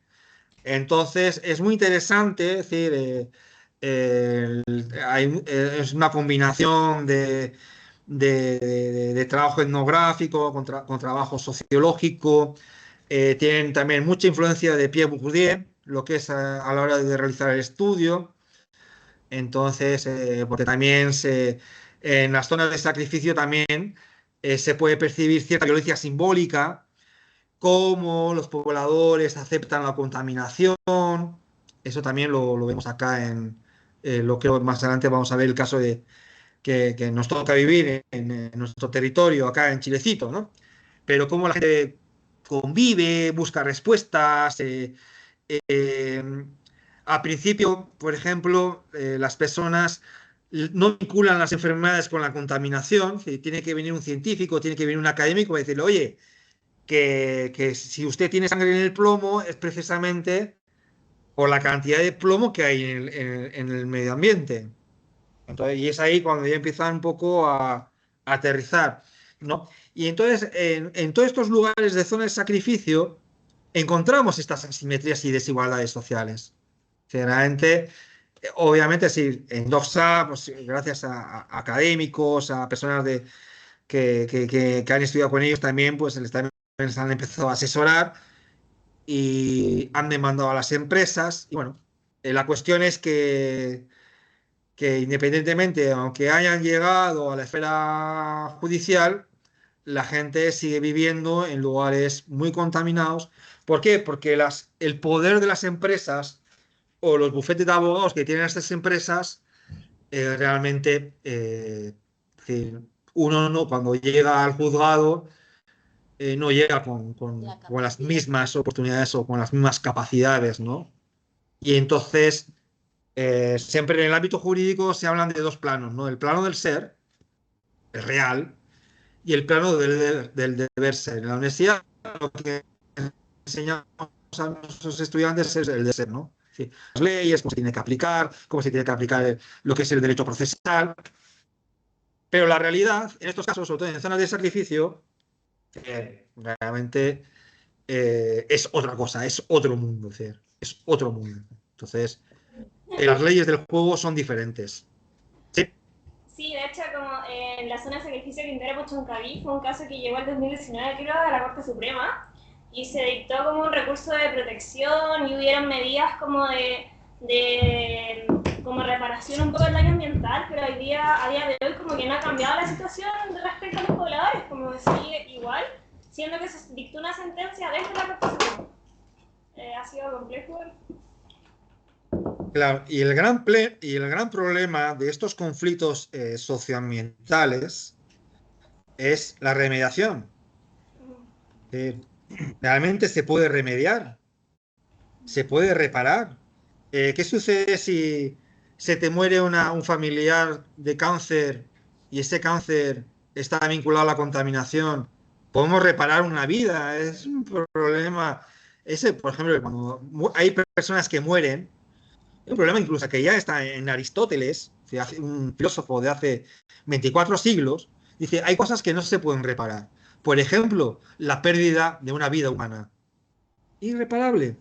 Entonces, es muy interesante, es decir, es una combinación de trabajo etnográfico con trabajo sociológico. Tienen también mucha influencia de Pierre Bourdieu, lo que es a la hora de realizar el estudio. Entonces, porque también en las zonas de sacrificio también se puede percibir cierta violencia simbólica, cómo los pobladores aceptan la contaminación. Eso también lo vemos acá lo que más adelante vamos a ver el caso de que nos toca vivir en nuestro territorio, acá en Chilecito, ¿no? Pero cómo la gente convive, busca respuestas. Eh, Al principio, por ejemplo, las personas no vinculan las enfermedades con la contaminación. Tiene que venir un científico, tiene que venir un académico y decirle, oye, que si usted tiene sangre en el plomo es precisamente por la cantidad de plomo que hay en el medio ambiente. Entonces, y es ahí cuando ya empiezan un poco a aterrizar, ¿no? Y entonces, en todos estos lugares de zona de sacrificio, encontramos estas asimetrías y desigualdades sociales. Generalmente, obviamente, sí, en Doxa, pues, gracias a académicos, a personas que han estudiado con ellos también, pues también les han empezado a asesorar y han demandado a las empresas. Y bueno, la cuestión es que independientemente, aunque hayan llegado a la esfera judicial, la gente sigue viviendo en lugares muy contaminados. ¿Por qué? Porque el poder de las empresas o los bufetes de abogados que tienen estas empresas realmente, es decir, uno no, cuando llega al juzgado, no llega con las mismas oportunidades o con las mismas capacidades, ¿no? Y entonces, siempre en el ámbito jurídico se hablan de dos planos, ¿no? El plano del ser, el real, y el plano del deber ser. En la universidad lo que enseñamos a nuestros estudiantes es el deber ser, ¿no? Sí, las leyes, cómo se tiene que aplicar, cómo se tiene que aplicar lo que es el derecho procesal. Pero la realidad, en estos casos, sobre todo en zonas de sacrificio, realmente es otra cosa, es otro mundo, es otro mundo. Entonces, las leyes del juego son diferentes. Sí. Sí, de hecho, como en la zona de sacrificio Quintero Puchoncaví fue un caso que llegó al 2019, creo, a la Corte Suprema y se dictó como un recurso de protección y hubieron medidas como como reparación un poco del daño ambiental, pero a día de hoy como que no ha cambiado la situación respecto a los pobladores, como que sigue igual, siendo que se dictó una sentencia desde la Corte Suprema. Ha sido complejo. Claro, y el gran problema de estos conflictos socioambientales es la remediación. Realmente se puede remediar, se puede reparar. ¿Qué sucede si se te muere un familiar de cáncer y ese cáncer está vinculado a la contaminación? Podemos reparar una vida, es un problema. Ese, por ejemplo, cuando hay personas que mueren, hay un problema incluso que ya está en Aristóteles, un filósofo de hace 24 siglos, dice, hay cosas que no se pueden reparar. Por ejemplo, la pérdida de una vida humana. Irreparable.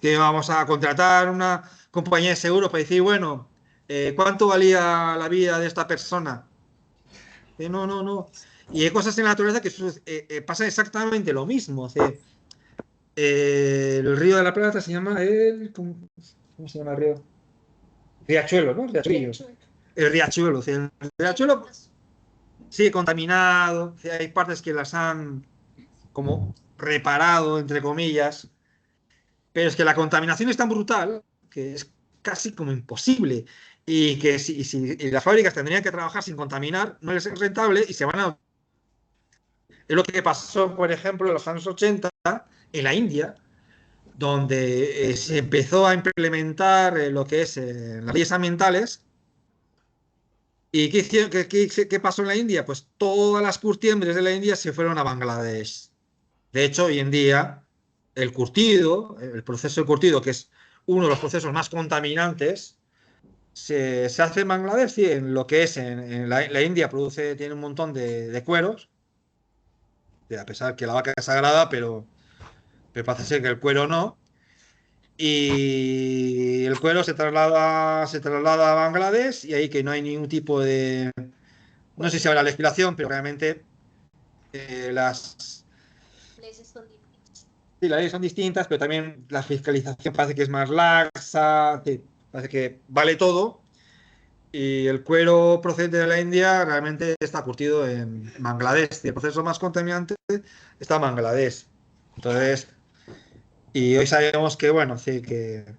Que vamos a contratar una compañía de seguros para decir, bueno, ¿cuánto valía la vida de esta persona? No, no, no. Y hay cosas en la naturaleza que pasa exactamente lo mismo. El río de la Plata se llama ¿cómo se llama el río? Riachuelo, ¿no? Riachuelo. El riachuelo. El riachuelo sigue contaminado. Hay partes que las han como reparado, entre comillas. Pero es que la contaminación es tan brutal que es casi como imposible. Y que si las fábricas tendrían que trabajar sin contaminar, no les es rentable y se van a... Es lo que pasó, por ejemplo, en los años 80 en la India, donde se empezó a implementar lo que es las leyes ambientales. ¿Y qué, qué pasó en la India? Pues todas las curtiembres de la India se fueron a Bangladesh. De hecho, hoy en día, el curtido, el proceso de curtido, que es uno de los procesos más contaminantes, se hace en Bangladesh, sí, en lo que es en la India tiene un montón de cueros, a pesar que la vaca es sagrada, pero parece ser que el cuero no. Y el cuero se traslada a Bangladesh y ahí que no hay ningún tipo de... No sé si habrá legislación, pero realmente las Leyes son distintas. sí, las leyes son distintas, pero también la fiscalización parece que es más laxa, sí, parece que vale todo. Y el cuero procedente de la India realmente está curtido en Bangladesh. Y el proceso más contaminante está en Bangladesh. Entonces, y hoy sabemos que, bueno, sí, que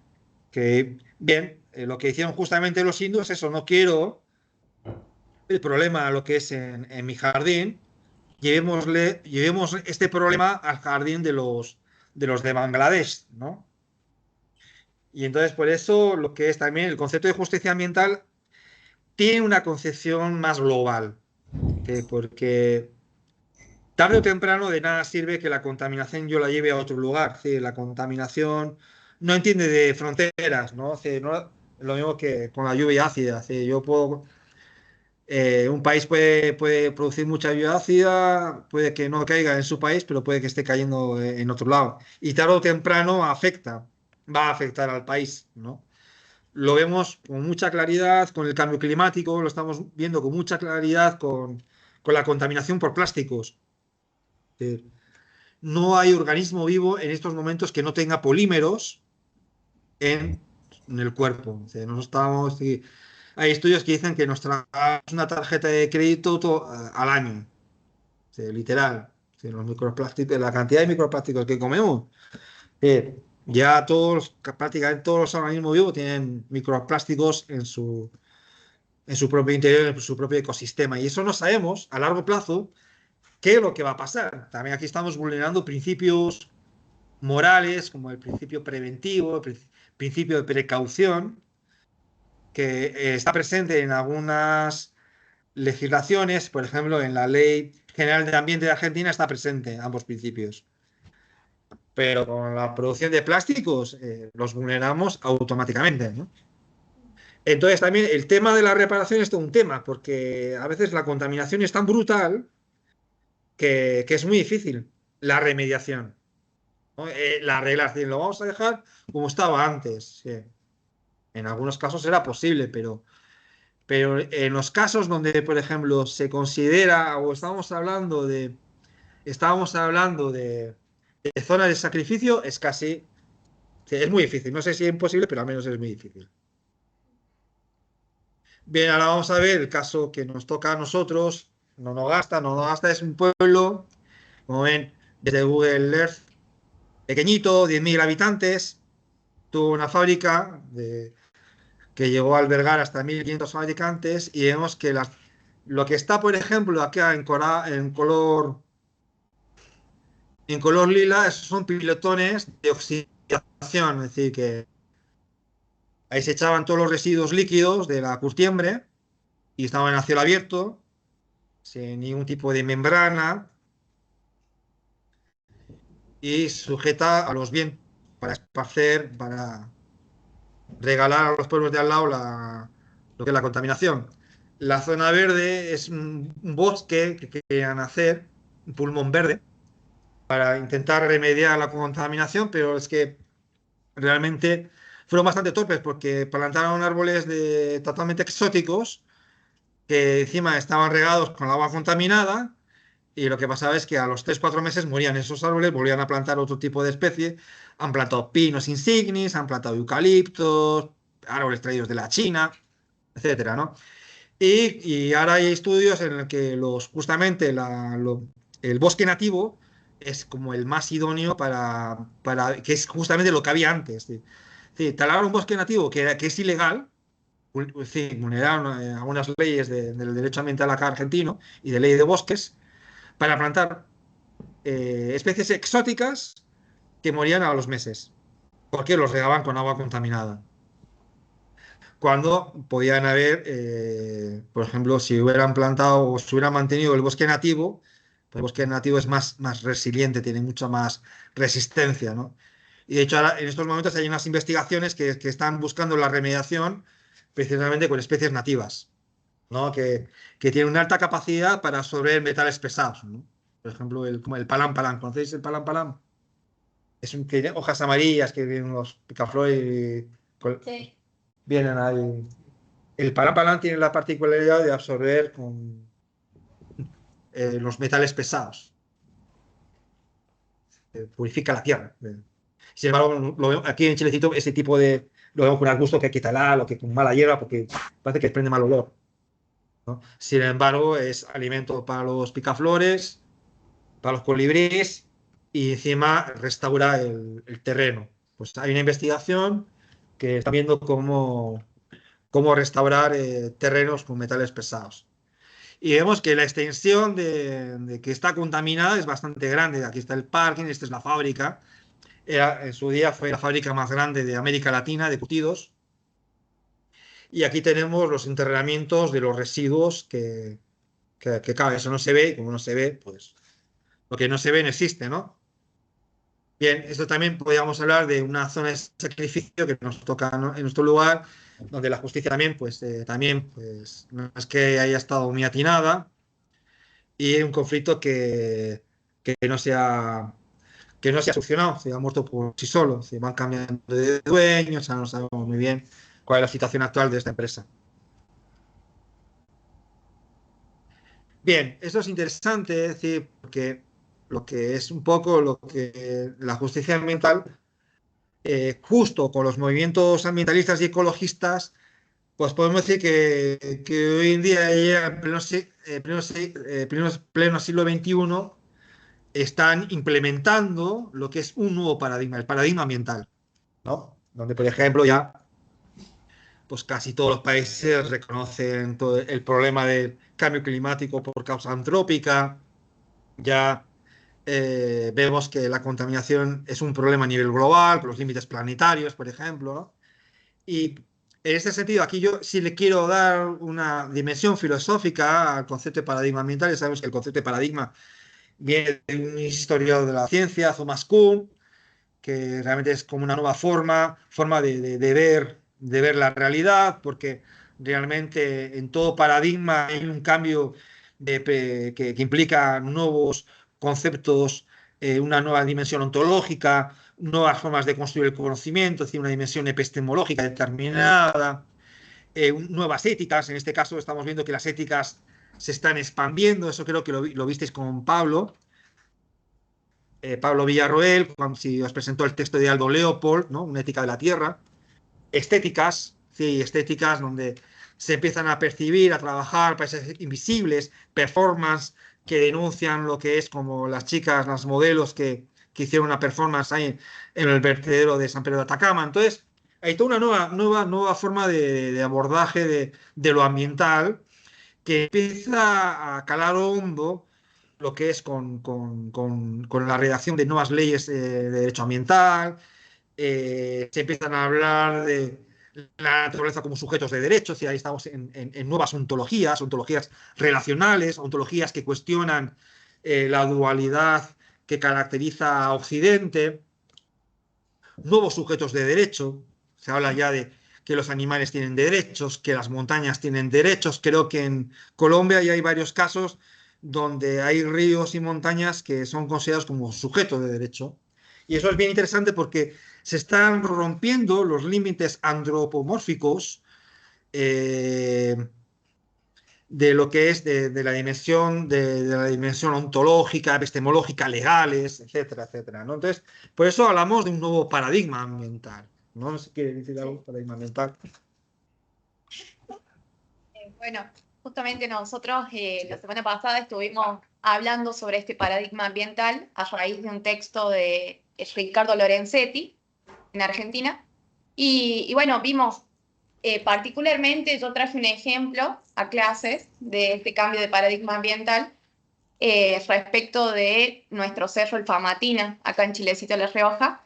bien, lo que hicieron justamente los indios es eso, no quiero el problema lo que es en mi jardín, llevemos este problema al jardín de los de Bangladesh, ¿no? Y entonces por eso lo que es también el concepto de justicia ambiental tiene una concepción más global, porque tarde o temprano de nada sirve que la contaminación yo la lleve a otro lugar. Sí, la contaminación no entiende de fronteras, ¿no? Sí, lo mismo que con la lluvia ácida. Sí, un país puede producir mucha lluvia ácida, puede que no caiga en su país, pero puede que esté cayendo en otro lado. Y tarde o temprano va a afectar al país, ¿no? Lo vemos con mucha claridad con el cambio climático, lo estamos viendo con mucha claridad con la contaminación por plásticos. No hay organismo vivo en estos momentos que no tenga polímeros en el cuerpo. O sea, hay estudios que dicen que nos tragamos una tarjeta de crédito al año, o sea, literal. O sea, los microplásticos, la cantidad de microplásticos que comemos. Ya prácticamente todos los organismos vivos tienen microplásticos en su propio interior, en su propio ecosistema. Y eso no sabemos a largo plazo qué es lo que va a pasar. También aquí estamos vulnerando principios morales como el principio preventivo, el principio de precaución, que está presente en algunas legislaciones, por ejemplo, en la Ley General de Ambiente de Argentina está presente ambos principios. Pero con la producción de plásticos los vulneramos automáticamente, ¿no? Entonces también el tema de la reparación es todo un tema, porque a veces la contaminación es tan brutal que es muy difícil la remediación, ¿no? La arreglación lo vamos a dejar como estaba antes. Sí. En algunos casos era posible, pero en los casos donde, por ejemplo, se considera o estábamos hablando de zonas de sacrificio, es muy difícil. No sé si es imposible, pero al menos es muy difícil. Bien, ahora vamos a ver el caso que nos toca a nosotros. Nonogasta es un pueblo, como ven, desde Google Earth, pequeñito, 10.000 habitantes. Tuvo una fábrica que llegó a albergar hasta 1.500 fabricantes y vemos que lo que está, por ejemplo, acá en color lila, esos son pilotones de oxidación, es decir, que ahí se echaban todos los residuos líquidos de la curtiembre y estaban a cielo abierto, sin ningún tipo de membrana y sujeta a los vientos para esparcer, para regalar a los pueblos de al lado lo que es la contaminación. La zona verde es un bosque que querían hacer, un pulmón verde, para intentar remediar la contaminación, pero es que realmente fueron bastante torpes porque plantaron árboles totalmente exóticos que encima estaban regados con agua contaminada y lo que pasaba es que a los 3 o 4 meses morían esos árboles, volvían a plantar otro tipo de especie, han plantado pinos insignis, han plantado eucaliptos, árboles traídos de la China, etcétera, ¿no? Y ahora hay estudios en el que justamente el bosque nativo es como el más idóneo que es justamente lo que había antes. Sí, talar un bosque nativo que es ilegal, sí, vulneraron algunas leyes del derecho ambiental acá argentino y de ley de bosques, para plantar especies exóticas que morían a los meses. porque los regaban con agua contaminada. Cuando podían haber, por ejemplo, si hubieran plantado o se hubiera mantenido el bosque nativo, pues el bosque nativo es más resiliente, tiene mucha más resistencia, ¿no? Y de hecho, ahora, en estos momentos hay unas investigaciones que están buscando la remediación precisamente con especies nativas, ¿no? Que tienen una alta capacidad para absorber metales pesados, ¿no? Por ejemplo, como el palam palam. ¿Conocéis el palam palam? Es un que tiene hojas amarillas que vienen los picaflores y Sí. vienen ahí. El palam palam tiene la particularidad de absorber con, los metales pesados. Purifica la tierra. Sin embargo, aquí en Chilecito ese tipo de lo vemos con arbusto que quita el o que con mala hierba porque parece que desprende mal olor, ¿no? Sin embargo, es alimento para los picaflores, para los colibríes y encima restaura el terreno. Pues hay una investigación que está viendo cómo restaurar terrenos con metales pesados. Y vemos que la extensión de que está contaminada es bastante grande. Aquí está el parking, esta es la fábrica. En su día fue la fábrica más grande de América Latina de curtidos. Y aquí tenemos los enterramientos de los residuos que claro, eso no se ve, y como no se ve, pues lo que no se ve no existe, ¿no? Bien, esto también podríamos hablar de una zona de sacrificio que nos toca, ¿no?, en nuestro lugar, donde la justicia también, pues, no es que haya estado muy atinada y un conflicto que no se ha solucionado, se ha muerto por sí solo, se van cambiando de dueños, ya no sabemos muy bien cuál es la situación actual de esta empresa. Bien, esto es interesante, es decir, porque lo que es un poco lo que la justicia ambiental, justo con los movimientos ambientalistas y ecologistas, pues podemos decir que hoy en día, ya en pleno siglo XXI, están implementando lo que es un nuevo paradigma, el paradigma ambiental, ¿no? Donde, por ejemplo, ya pues casi todos los países reconocen todo el problema del cambio climático por causa antrópica. Ya vemos que la contaminación es un problema a nivel global, por los límites planetarios, por ejemplo, ¿no? Y en este sentido, aquí yo sí le quiero dar una dimensión filosófica al concepto de paradigma ambiental. Ya sabemos que el concepto de paradigma viene de un historiador de la ciencia, Thomas Kuhn, que realmente es como una nueva forma de ver la realidad, porque realmente en todo paradigma hay un cambio que implica nuevos conceptos, una nueva dimensión ontológica, nuevas formas de construir el conocimiento, es decir, una dimensión epistemológica determinada, nuevas éticas. En este caso estamos viendo que las éticas se están expandiendo, eso creo que lo visteis con Pablo. Pablo Villarroel, cuando si os presentó el texto de Aldo Leopold, ¿no? Una ética de la tierra. Estéticas, sí, estéticas donde se empiezan a percibir, a trabajar paisajes invisibles, performance que denuncian lo que es como las chicas, las modelos que hicieron una performance ahí en el vertedero de San Pedro de Atacama. Entonces, hay toda una nueva forma de abordaje de lo ambiental que empieza a calar hondo lo que es con la redacción de nuevas leyes de derecho ambiental. Se empiezan a hablar de la naturaleza como sujetos de derechos, y ahí estamos en nuevas ontologías relacionales, ontologías que cuestionan la dualidad que caracteriza a Occidente, nuevos sujetos de derecho. Se habla ya de que los animales tienen derechos, que las montañas tienen derechos. Creo que en Colombia ya hay varios casos donde hay ríos y montañas que son considerados como sujetos de derecho. Y eso es bien interesante porque se están rompiendo los límites antropomórficos de lo que es de la dimensión ontológica, epistemológica, legales, etcétera, etcétera, ¿no? Entonces, por eso hablamos de un nuevo paradigma ambiental. No sé si quiere decir algo, paradigma ambiental. Bueno, justamente nosotros la semana pasada estuvimos hablando sobre este paradigma ambiental a raíz de un texto de Ricardo Lorenzetti en Argentina. Y bueno, vimos particularmente, yo traje un ejemplo a clases de este cambio de paradigma ambiental respecto de nuestro cerro, el Famatina, acá en Chilecito, La Rioja,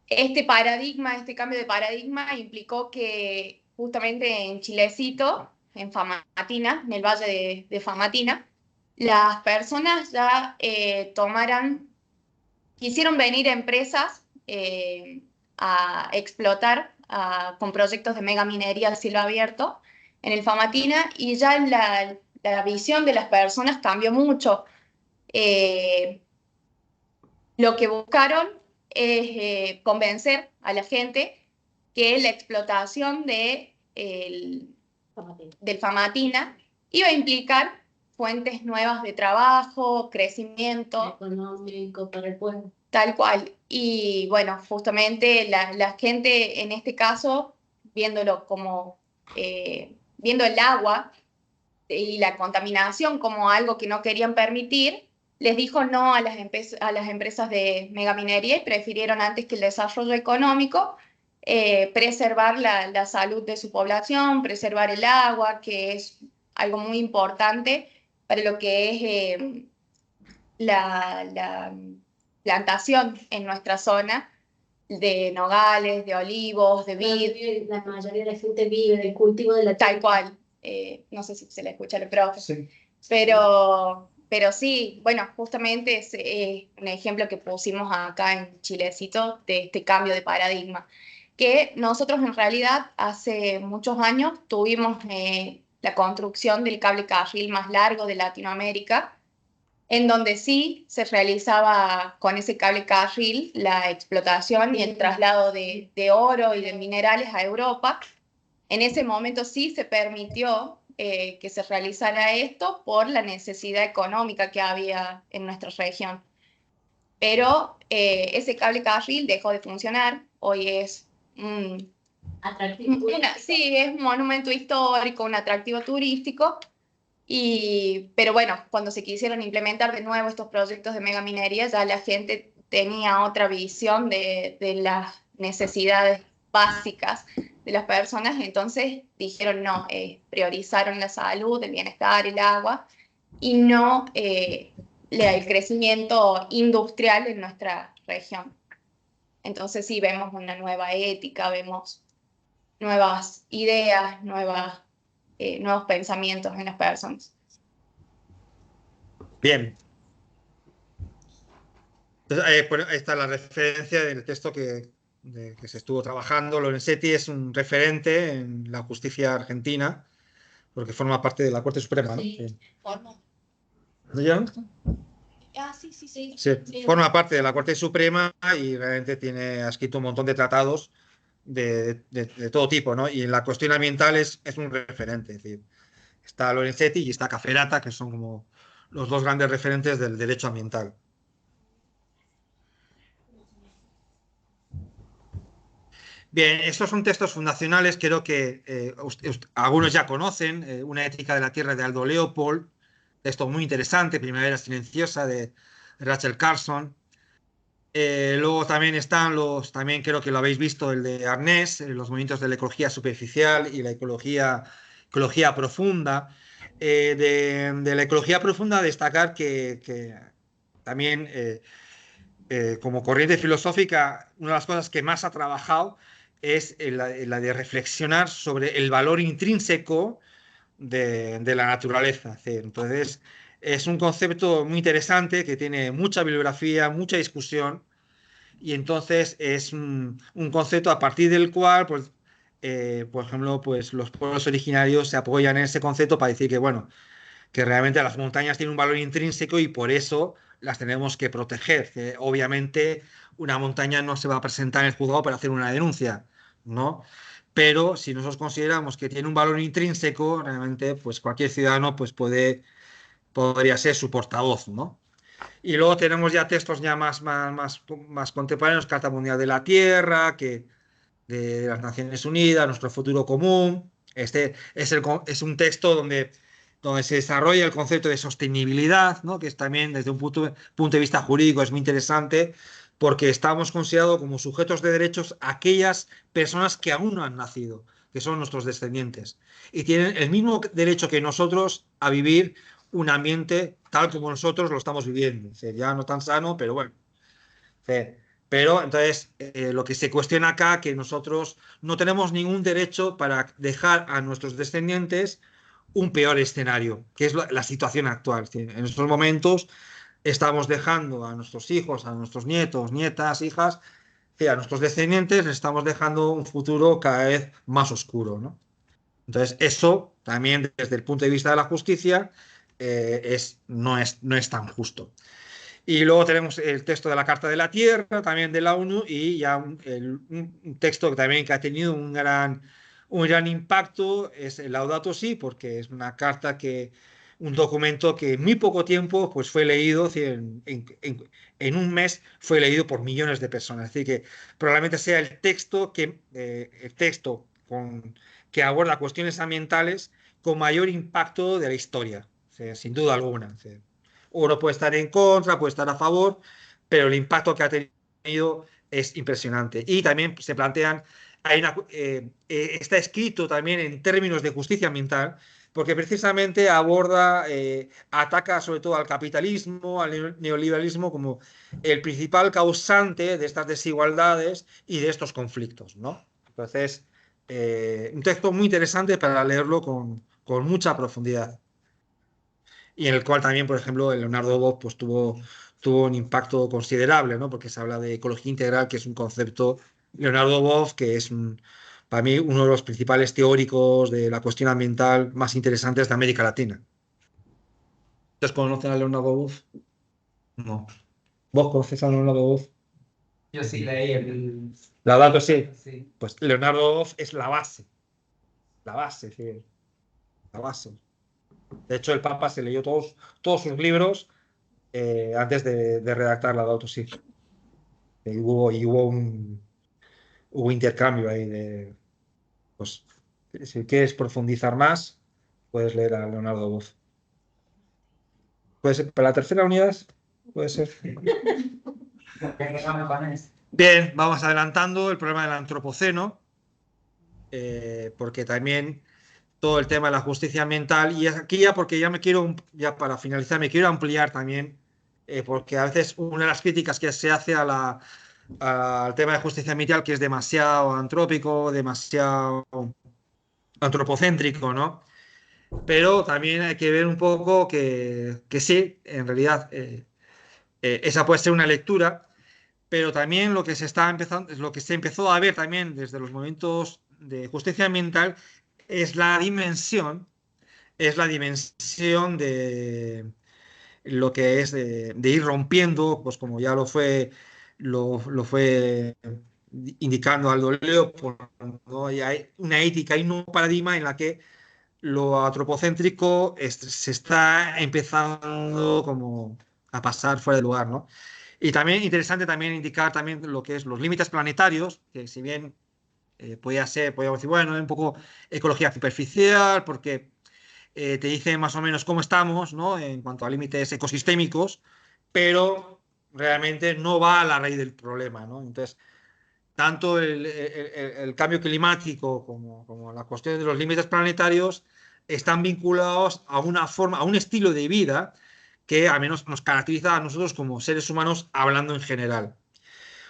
este paradigma, este cambio de paradigma implicó que justamente en Chilecito, en Famatina, en el valle de Famatina, las personas ya quisieron venir empresas a explotar con proyectos de megaminería al cielo abierto en el Famatina, y ya la visión de las personas cambió mucho. Lo que buscaron es convencer a la gente que la explotación del Famatina iba a implicar fuentes nuevas de trabajo, crecimiento Económico para el pueblo. tal cual. Y bueno, justamente la gente en este caso, viéndolo como, viendo el agua y la contaminación como algo que no querían permitir, les dijo no a las empresas de megaminería y prefirieron, antes que el desarrollo económico, preservar la salud de su población, preservar el agua, que es algo muy importante para lo que es la plantación en nuestra zona de nogales, de olivos, de vid. La mayoría de la gente vive del cultivo de la Tal cual. No sé si se le escucha el profe. Sí. Pero sí, bueno, justamente es un ejemplo que pusimos acá en Chilecito de este cambio de paradigma. Que nosotros en realidad hace muchos años tuvimos la construcción del cable carril más largo de Latinoamérica, en donde sí se realizaba con ese cable carril la explotación y el traslado de oro y de minerales a Europa. En ese momento sí se permitió que se realizara esto por la necesidad económica que había en nuestra región. Pero ese cable carril dejó de funcionar. Hoy es atractivo. Sí, es un monumento histórico, un atractivo turístico. Pero bueno, cuando se quisieron implementar de nuevo estos proyectos de megaminería, ya la gente tenía otra visión de las necesidades básicas de las personas, entonces dijeron no, priorizaron la salud, el bienestar, el agua, y no el crecimiento industrial en nuestra región. Entonces sí, vemos una nueva ética, vemos nuevas ideas, nuevos pensamientos en las personas. Bien. Entonces, bueno, ahí está la referencia del texto que se estuvo trabajando. Lorenzetti es un referente en la justicia argentina, porque forma parte de la Corte Suprema, ¿no? Sí. ¿No ya? Sí. Sí, forma parte de la Corte Suprema y realmente ha escrito un montón de tratados de todo tipo, ¿no? Y en la cuestión ambiental es un referente. Es decir, está Lorenzetti y está Cafferata, que son como los dos grandes referentes del derecho ambiental. Bien, estos son textos fundacionales, creo que algunos ya conocen, Una ética de la tierra de Aldo Leopold, texto muy interesante, Primavera silenciosa de Rachel Carson. Luego también están también creo que lo habéis visto, el de Arnés, los movimientos de la ecología superficial y la ecología profunda. De la ecología profunda destacar que también como corriente filosófica, una de las cosas que más ha trabajado es la de reflexionar sobre el valor intrínseco de la naturaleza. Entonces, es un concepto muy interesante que tiene mucha bibliografía, mucha discusión, y entonces es un concepto a partir del cual, pues, por ejemplo, pues, los pueblos originarios se apoyan en ese concepto para decir que, bueno, que realmente las montañas tienen un valor intrínseco y por eso las tenemos que proteger. Obviamente, una montaña no se va a presentar en el juzgado para hacer una denuncia, ¿no? Pero si nosotros consideramos que tiene un valor intrínseco, realmente, pues cualquier ciudadano pues podría ser su portavoz, ¿no? Y luego tenemos ya textos ya más contemporáneos, Carta Mundial de la Tierra, que de las Naciones Unidas, Nuestro Futuro Común. Este es un texto donde se desarrolla el concepto de sostenibilidad, ¿no? Que es también desde un punto de vista jurídico es muy interesante, porque estamos considerados como sujetos de derechos aquellas personas que aún no han nacido, que son nuestros descendientes, y tienen el mismo derecho que nosotros a vivir un ambiente tal como nosotros lo estamos viviendo. O sea, ya no tan sano, pero bueno. O sea, Pero entonces lo que se cuestiona acá que nosotros no tenemos ningún derecho para dejar a nuestros descendientes un peor escenario, que es la situación actual. Es decir, en estos momentos estamos dejando a nuestros hijos, a nuestros nietos, nietas, hijas, a nuestros descendientes, les estamos dejando un futuro cada vez más oscuro, ¿no? Entonces, eso también desde el punto de vista de la justicia no es tan justo. Y luego tenemos el texto de la Carta de la Tierra, también de la ONU, y ya un texto que también que ha tenido un gran impacto es el Laudato Si, porque es una carta un documento que en muy poco tiempo pues, fue leído, es decir, en un mes fue leído por millones de personas. Es decir, que probablemente sea el texto que aborda cuestiones ambientales con mayor impacto de la historia, o sea, sin duda alguna. O sea, uno puede estar en contra, puede estar a favor, pero el impacto que ha tenido es impresionante. Y también se plantean, está escrito también en términos de justicia ambiental, porque precisamente ataca sobre todo al capitalismo, al neoliberalismo como el principal causante de estas desigualdades y de estos conflictos, ¿no? Entonces, un texto muy interesante para leerlo con mucha profundidad y en el cual también, por ejemplo, el Leonardo Boff pues, tuvo un impacto considerable, ¿no? Porque se habla de ecología integral, que es un concepto, Leonardo Boff, que es para mí uno de los principales teóricos de la cuestión ambiental más interesantes de América Latina. ¿Ustedes conocen a Leonardo Boff? No. ¿Vos conoces a Leonardo Boff? Yo sí leí el... Laudato sí. Sí. Pues Leonardo Boff es la base, sí, la base. De hecho, el Papa se leyó todos sus libros antes de redactar Laudato Si. Hubo intercambio ahí pues, si quieres profundizar más, puedes leer a Leonardo Boff. Puede ser para la tercera unidad, puede ser. Bien, vamos adelantando el problema del antropoceno, porque también todo el tema de la justicia ambiental, y aquí ya porque ya para finalizar, me quiero ampliar también, porque a veces una de las críticas que se hace al tema de justicia ambiental que es demasiado antrópico, demasiado antropocéntrico, ¿no? Pero también hay que ver un poco que sí, en realidad esa puede ser una lectura, pero también lo que se empezó a ver también desde los movimientos de justicia ambiental es la dimensión de lo que es de ir rompiendo, pues como ya lo fue indicando Aldo Leopold, ¿no? Y hay una ética y un paradigma en la que lo antropocéntrico se está empezando como a pasar fuera de lugar, ¿no? Y también interesante también indicar también lo que es los límites planetarios, que si bien podríamos decir, bueno, es un poco ecología superficial, porque te dice más o menos cómo estamos, ¿no? En cuanto a límites ecosistémicos, pero realmente no va a la raíz del problema, ¿no? Entonces, tanto el cambio climático como la cuestión de los límites planetarios están vinculados a una forma, a un estilo de vida que al menos nos caracteriza a nosotros como seres humanos hablando en general.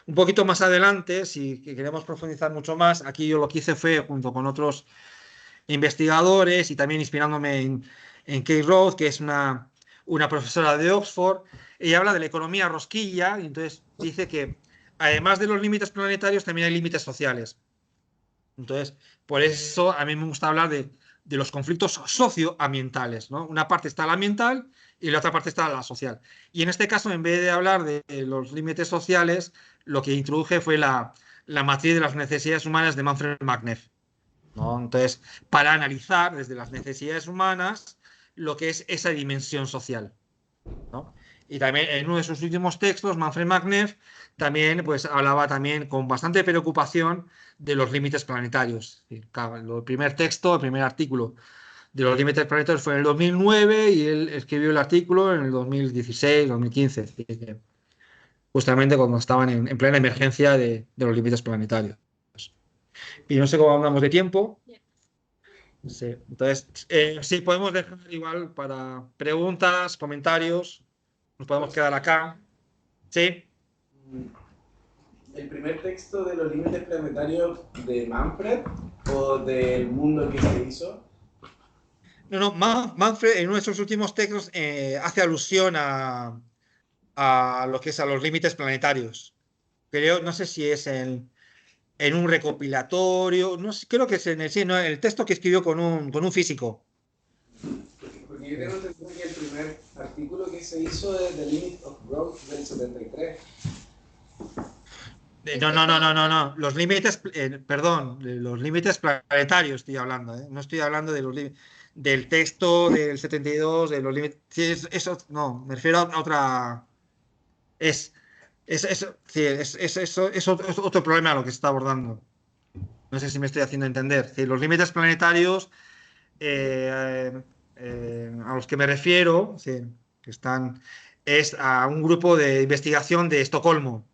Un poquito más adelante, si queremos profundizar mucho más, aquí yo lo que hice fue, junto con otros investigadores y también inspirándome en Kate Roth, que es una profesora de Oxford, ella habla de la economía rosquilla, y entonces dice que además de los límites planetarios también hay límites sociales. Entonces, por eso a mí me gusta hablar de los conflictos socioambientales, ¿no? Una parte está la ambiental y la otra parte está la social. Y en este caso, en vez de hablar de los límites sociales, lo que introduje fue la matriz de las necesidades humanas de Manfred Machneff, ¿no? Entonces, para analizar desde las necesidades humanas lo que es esa dimensión social, ¿no? Y también en uno de sus últimos textos, Manfred Machneff también pues, hablaba también con bastante preocupación de los límites planetarios. El primer artículo de los límites planetarios fue en el 2009 y él escribió el artículo en el 2016, 2015, justamente cuando estaban en plena emergencia de los límites planetarios. Y no sé cómo hablamos de tiempo. Sí, entonces, sí, podemos dejar igual para preguntas, comentarios. Nos podemos quedar acá. Sí. el primer texto de los límites planetarios de Manfred o del mundo que se hizo? No, Manfred en uno de sus últimos textos hace alusión a lo que es a los límites planetarios. Creo, no sé si es en un recopilatorio, no sé, creo que es en el, sí, no, el texto que escribió con un físico. Porque yo tengo entendido que el primer artículo que se hizo es The Limit of Growth del 73. No. Los límites, perdón, los límites planetarios estoy hablando, ¿eh? No estoy hablando de del texto del 72, de los límites. Sí, eso, no, me refiero a otra. Es, sí, es otro problema a lo que se está abordando. No sé si me estoy haciendo entender. Sí, los límites planetarios a los que me refiero, sí, que están, es a un grupo de investigación de Estocolmo,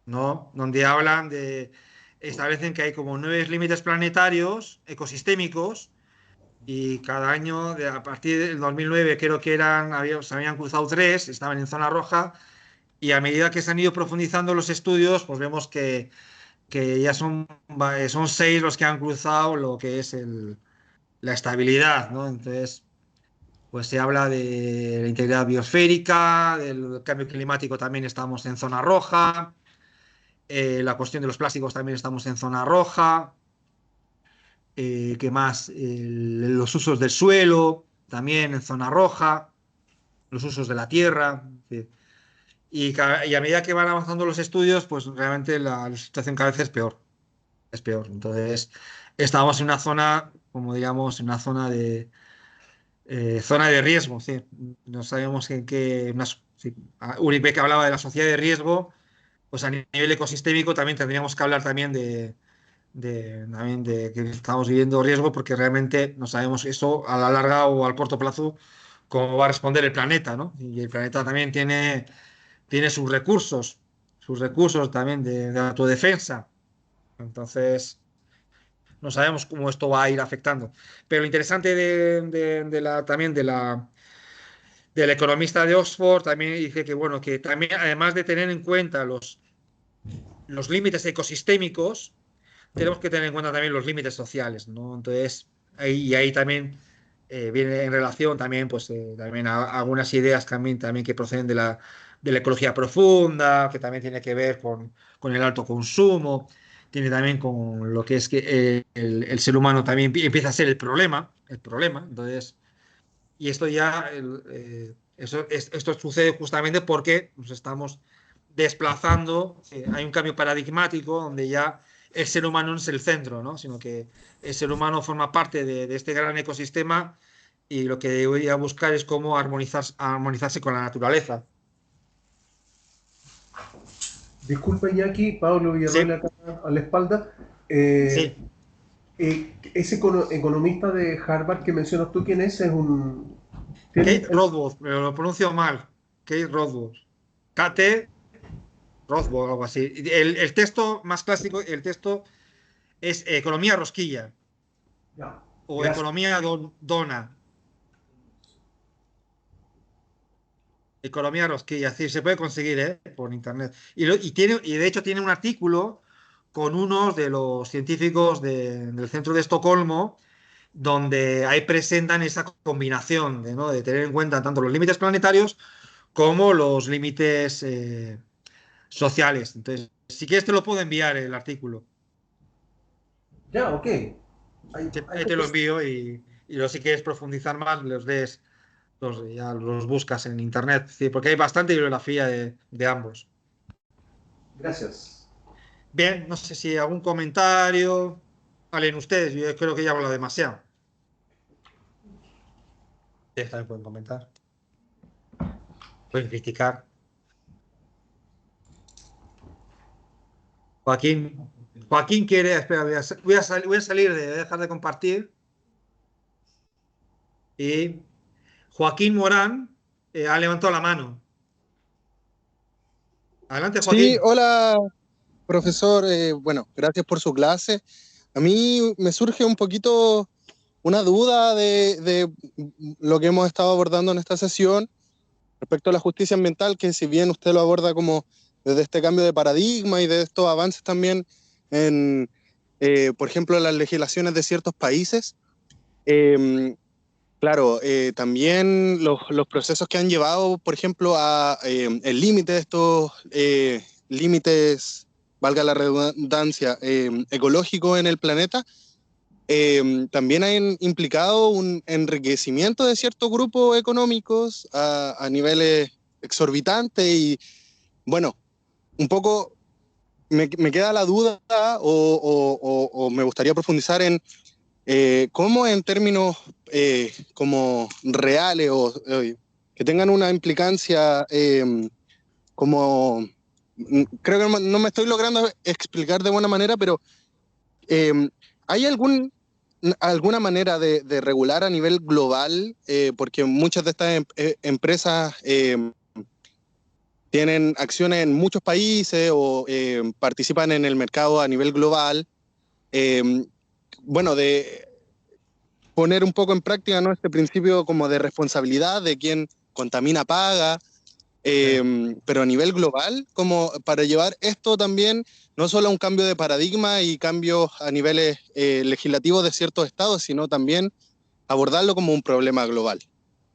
¿no? Donde establecen que hay como 9 límites planetarios ecosistémicos y cada año, a partir del 2009 creo que se habían cruzado 3, estaban en zona roja y a medida que se han ido profundizando los estudios, pues vemos que ya son 6 los que han cruzado lo que es la estabilidad, ¿no? Entonces, pues se habla de la integridad biosférica, del cambio climático también estamos en zona roja. La cuestión de los plásticos también estamos en zona roja. ¿Qué más? Los usos del suelo también en zona roja. Los usos de la tierra. Sí. Y a medida que van avanzando los estudios, pues realmente la situación cada vez es peor. Es peor. Entonces, estamos en una zona, como digamos, en una zona de riesgo. Sí. No sabemos en qué. Sí. Uribe que hablaba de la sociedad de riesgo, pues a nivel ecosistémico también tendríamos que hablar también también de que estamos viviendo riesgo porque realmente no sabemos eso a la larga o al corto plazo cómo va a responder el planeta, ¿no? Y el planeta también tiene sus recursos también de autodefensa. Entonces, no sabemos cómo esto va a ir afectando. Pero lo interesante también del economista de Oxford también dice que, bueno, que también además de tener en cuenta los límites ecosistémicos, tenemos que tener en cuenta también los límites sociales, ¿no? Entonces, ahí también viene en relación también, pues, también algunas ideas también que proceden de la ecología profunda, que también tiene que ver con el alto consumo, tiene también con lo que es que el ser humano también empieza a ser el problema, entonces, y esto ya, esto sucede justamente porque nos estamos desplazando, hay un cambio paradigmático donde ya el ser humano no es el centro, ¿no? Sino que el ser humano forma parte de este gran ecosistema y lo que debería buscar es cómo armonizarse con la naturaleza. Disculpa, Iñaki, Pablo Sí, Villarroel acá a la espalda. sí. Ese economista de Harvard que mencionas tú, ¿quién es? Kate Rothbard, pero lo pronuncio mal. Kate Rothbard. Kate Rothbard, algo así. El texto más clásico, el texto es Economía Rosquilla Ya, o gracias. Economía Dona. Economía Rosquilla, sí, se puede conseguir, por internet. Y de hecho tiene un artículo con unos de los científicos del centro de Estocolmo, donde ahí presentan esa combinación ¿no? de tener en cuenta tanto los límites planetarios como los límites sociales. Entonces, si quieres te lo puedo enviar el artículo. Ya, ok. Hay, Ahí te lo envío y si quieres profundizar más, ya los buscas en internet, sí, porque hay bastante bibliografía de ambos. Gracias. Bien, no sé si algún comentario. Valen ustedes, yo creo que ya hablo demasiado. Ustedes también pueden comentar. Pueden criticar. Joaquín quiere. Espera, voy a salir voy a dejar de compartir. Y Joaquín Morán ha levantado la mano. Adelante, Sí, Joaquín. hola, profesor. Bueno, gracias por su clase. A mí me surge un poquito una duda de lo que hemos estado abordando en esta sesión respecto a la justicia ambiental, que si bien usted lo aborda como desde este cambio de paradigma y de estos avances también en, por ejemplo, las legislaciones de ciertos países. Claro, también los procesos que han llevado, por ejemplo, a el límite de estos límites, valga la redundancia, ecológicos en el planeta, también han implicado un enriquecimiento de ciertos grupos económicos a niveles exorbitantes y, bueno, un poco me queda la duda o me gustaría profundizar en cómo en términos como reales o que tengan una implicancia como... Creo que no me estoy logrando explicar de buena manera, pero ¿hay alguna manera de regular a nivel global? Porque muchas de estas empresas tienen acciones en muchos países o participan en el mercado a nivel global. Bueno, de poner un poco en práctica, ¿no?, este principio como de responsabilidad de quien contamina paga, pero a nivel global, como para llevar esto también no solo a un cambio de paradigma y cambios a niveles legislativos de ciertos estados, sino también abordarlo como un problema global,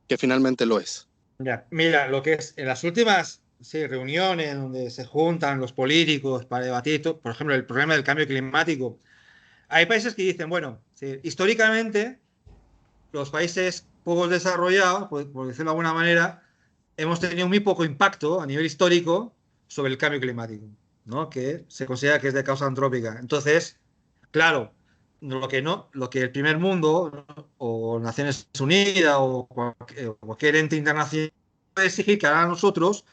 que finalmente lo es. Ya, mira, lo que es en las últimas reuniones donde se juntan los políticos para debatir, por ejemplo, el problema del cambio climático, hay países que dicen, bueno, históricamente los países poco desarrollados, por decirlo de alguna manera, hemos tenido muy poco impacto a nivel histórico sobre el cambio climático, ¿no?, que se considera que es de causa antrópica. Entonces, claro, lo que el primer mundo, ¿no?, o Naciones Unidas o cualquier ente internacional puede exigir que ahora nosotros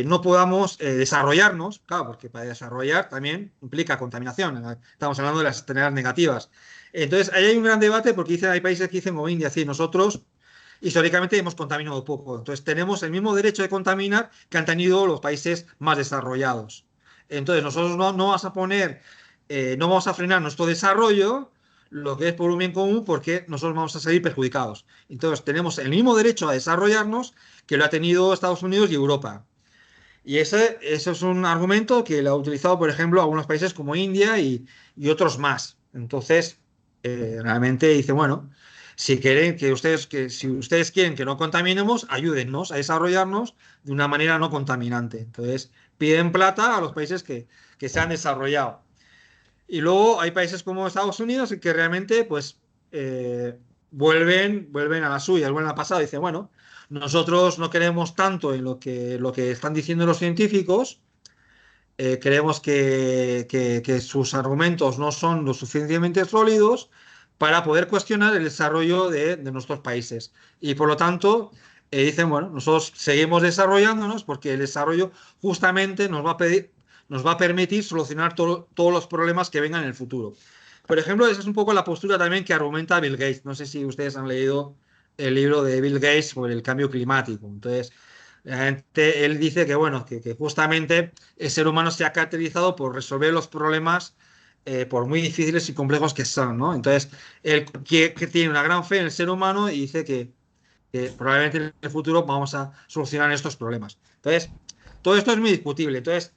no podamos desarrollarnos, claro, porque para desarrollar también implica contaminación. Estamos hablando de las externalidades negativas. Entonces, ahí hay un gran debate porque hay países que dicen, como India, sí, nosotros históricamente hemos contaminado poco. Entonces, tenemos el mismo derecho de contaminar que han tenido los países más desarrollados. Entonces, nosotros no vamos a no vamos a frenar nuestro desarrollo, lo que es por un bien común, porque nosotros vamos a salir perjudicados. Entonces, tenemos el mismo derecho a desarrollarnos que lo ha tenido Estados Unidos y Europa. Y eso es un argumento que lo ha utilizado, por ejemplo, algunos países como India y otros más. Entonces, realmente dice, bueno, si ustedes quieren que no contaminemos, ayúdennos a desarrollarnos de una manera no contaminante. Entonces, piden plata a los países que se han desarrollado. Y luego hay países como Estados Unidos que realmente, pues, vuelven a la suya, vuelven al pasado y dicen, bueno, nosotros no queremos tanto en lo que están diciendo los científicos, creemos que sus argumentos no son lo suficientemente sólidos para poder cuestionar el desarrollo de nuestros países. Y por lo tanto, dicen, bueno, nosotros seguimos desarrollándonos porque el desarrollo justamente nos va a permitir solucionar todos los problemas que vengan en el futuro. Por ejemplo, esa es un poco la postura también que argumenta Bill Gates. No sé si ustedes han leído el libro de Bill Gates sobre el cambio climático. Entonces, él dice que, bueno, que justamente el ser humano se ha caracterizado por resolver los problemas por muy difíciles y complejos que son, ¿no? Entonces, él que tiene una gran fe en el ser humano y dice que probablemente en el futuro vamos a solucionar estos problemas. Entonces, todo esto es muy discutible. Entonces,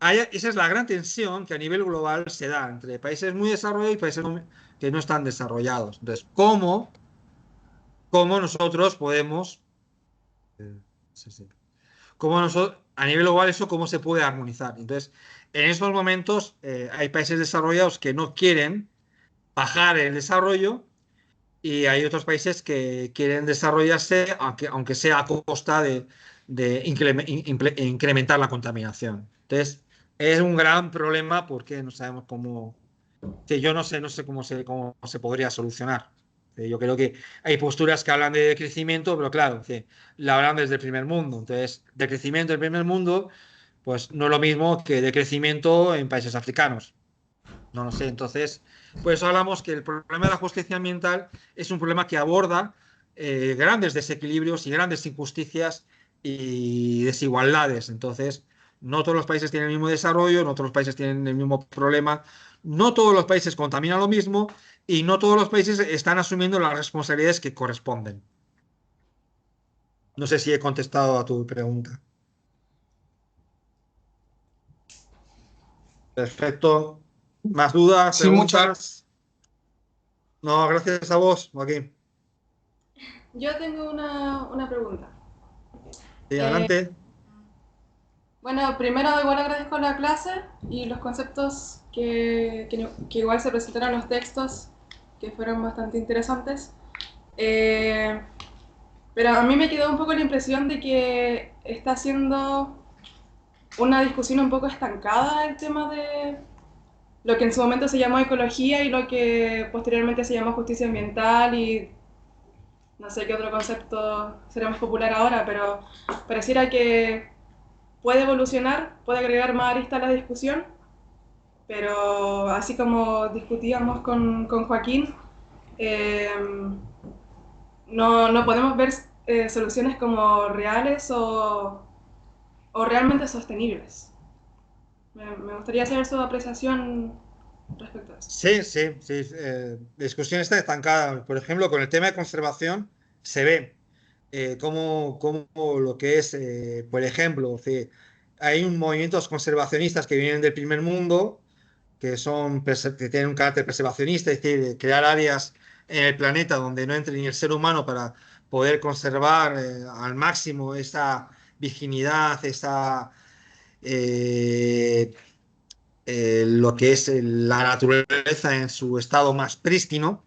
esa es la gran tensión que a nivel global se da entre países muy desarrollados y países que no están desarrollados. Entonces, ¿cómo nosotros podemos... ¿Cómo nosotros, a nivel global, eso cómo se puede armonizar? Entonces, en estos momentos hay países desarrollados que no quieren bajar el desarrollo y hay otros países que quieren desarrollarse, aunque sea a costa de incrementar la contaminación. Entonces, es un gran problema porque no sabemos cómo... Que yo no sé cómo se podría solucionar. Yo creo que hay posturas que hablan de crecimiento, pero claro, que la hablan desde el primer mundo. Entonces, de crecimiento del primer mundo, pues no es lo mismo que de crecimiento en países africanos. No lo sé. Entonces, por eso hablamos que el problema de la justicia ambiental es un problema que aborda grandes desequilibrios y grandes injusticias y desigualdades. Entonces, no todos los países tienen el mismo desarrollo, no todos los países tienen el mismo problema, no todos los países contaminan lo mismo y no todos los países están asumiendo las responsabilidades que corresponden. No sé si he contestado a tu pregunta. Perfecto. ¿Más dudas? Sí, muchas ¿Preguntas? No, gracias a vos, Joaquín. Yo tengo una pregunta. Sí, adelante. Bueno, primero igual agradezco la clase y los conceptos que igual se presentaron en los textos, que fueron bastante interesantes. Pero a mí me quedó un poco la impresión de que está siendo una discusión un poco estancada el tema de lo que en su momento se llamó ecología y lo que posteriormente se llamó justicia ambiental y no sé qué otro concepto será más popular ahora, pero pareciera que puede evolucionar, puede agregar más aristas a la discusión, pero así como discutíamos con Joaquín, eh, no podemos ver soluciones como reales o realmente sostenibles. Me gustaría saber su apreciación respecto a eso. Sí, sí, sí. La discusión está estancada. Por ejemplo, con el tema de conservación se ve cómo lo que es, por ejemplo, sí, hay movimientos conservacionistas que vienen del primer mundo, que tienen un carácter preservacionista, es decir, crear áreas en el planeta donde no entre ni el ser humano para poder conservar al máximo esa virginidad, eh, lo que es la naturaleza en su estado más prístino,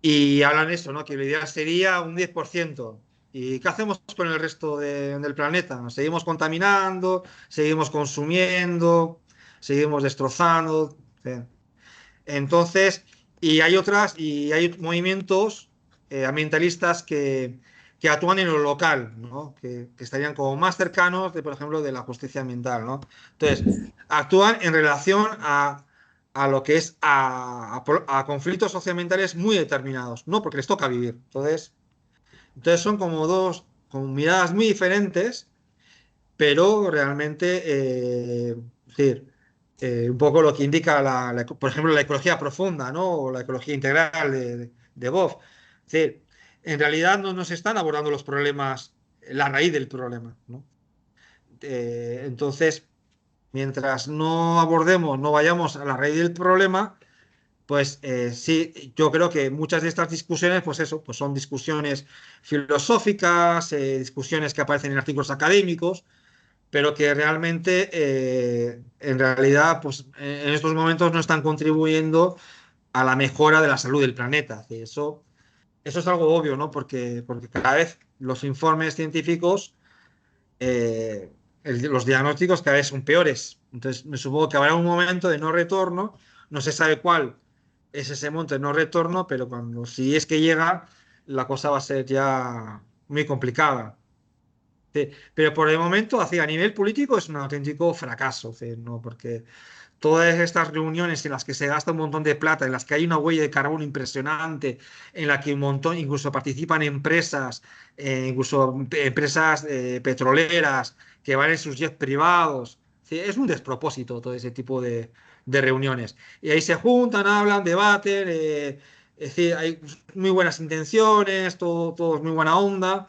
y hablan eso, ¿no? Que lo ideal sería un 10%. ¿Y qué hacemos con el resto del planeta? Nos seguimos contaminando, seguimos consumiendo, seguimos destrozando. ¿Sí? Entonces, y hay movimientos ambientalistas que actúan en lo local, ¿no? Que estarían como más cercanos, por ejemplo, de la justicia ambiental, ¿no? Entonces, actúan en relación a lo que es a conflictos socioambientales muy determinados, ¿no? Porque les toca vivir. Entonces son como con miradas muy diferentes, pero realmente, es decir, un poco lo que indica, por ejemplo, la ecología profunda, ¿no? O la ecología integral de Boff. Es decir, en realidad no nos están abordando los problemas, la raíz del problema, ¿no? Entonces, mientras no abordemos, no vayamos a la raíz del problema, pues sí, yo creo que muchas de estas discusiones, pues eso, pues son discusiones filosóficas, discusiones que aparecen en artículos académicos, pero que realmente, en realidad, pues en estos momentos no están contribuyendo a la mejora de la salud del planeta. Eso es algo obvio, ¿no? Porque cada vez los informes científicos, eh, los diagnósticos cada vez son peores. Entonces, me supongo que habrá un momento de no retorno, no se sabe cuál es ese momento de no retorno, pero si es que llega, la cosa va a ser ya muy complicada. Sí, pero por el momento, así, a nivel político es un auténtico fracaso, sí, ¿no? Porque todas estas reuniones en las que se gasta un montón de plata, en las que hay una huella de carbono impresionante, en la que un montón, incluso participan empresas, incluso empresas petroleras que van en sus jets privados, sí, es un despropósito todo ese tipo de reuniones. Y ahí se juntan, hablan, debaten, es decir, hay muy buenas intenciones, todo es muy buena onda,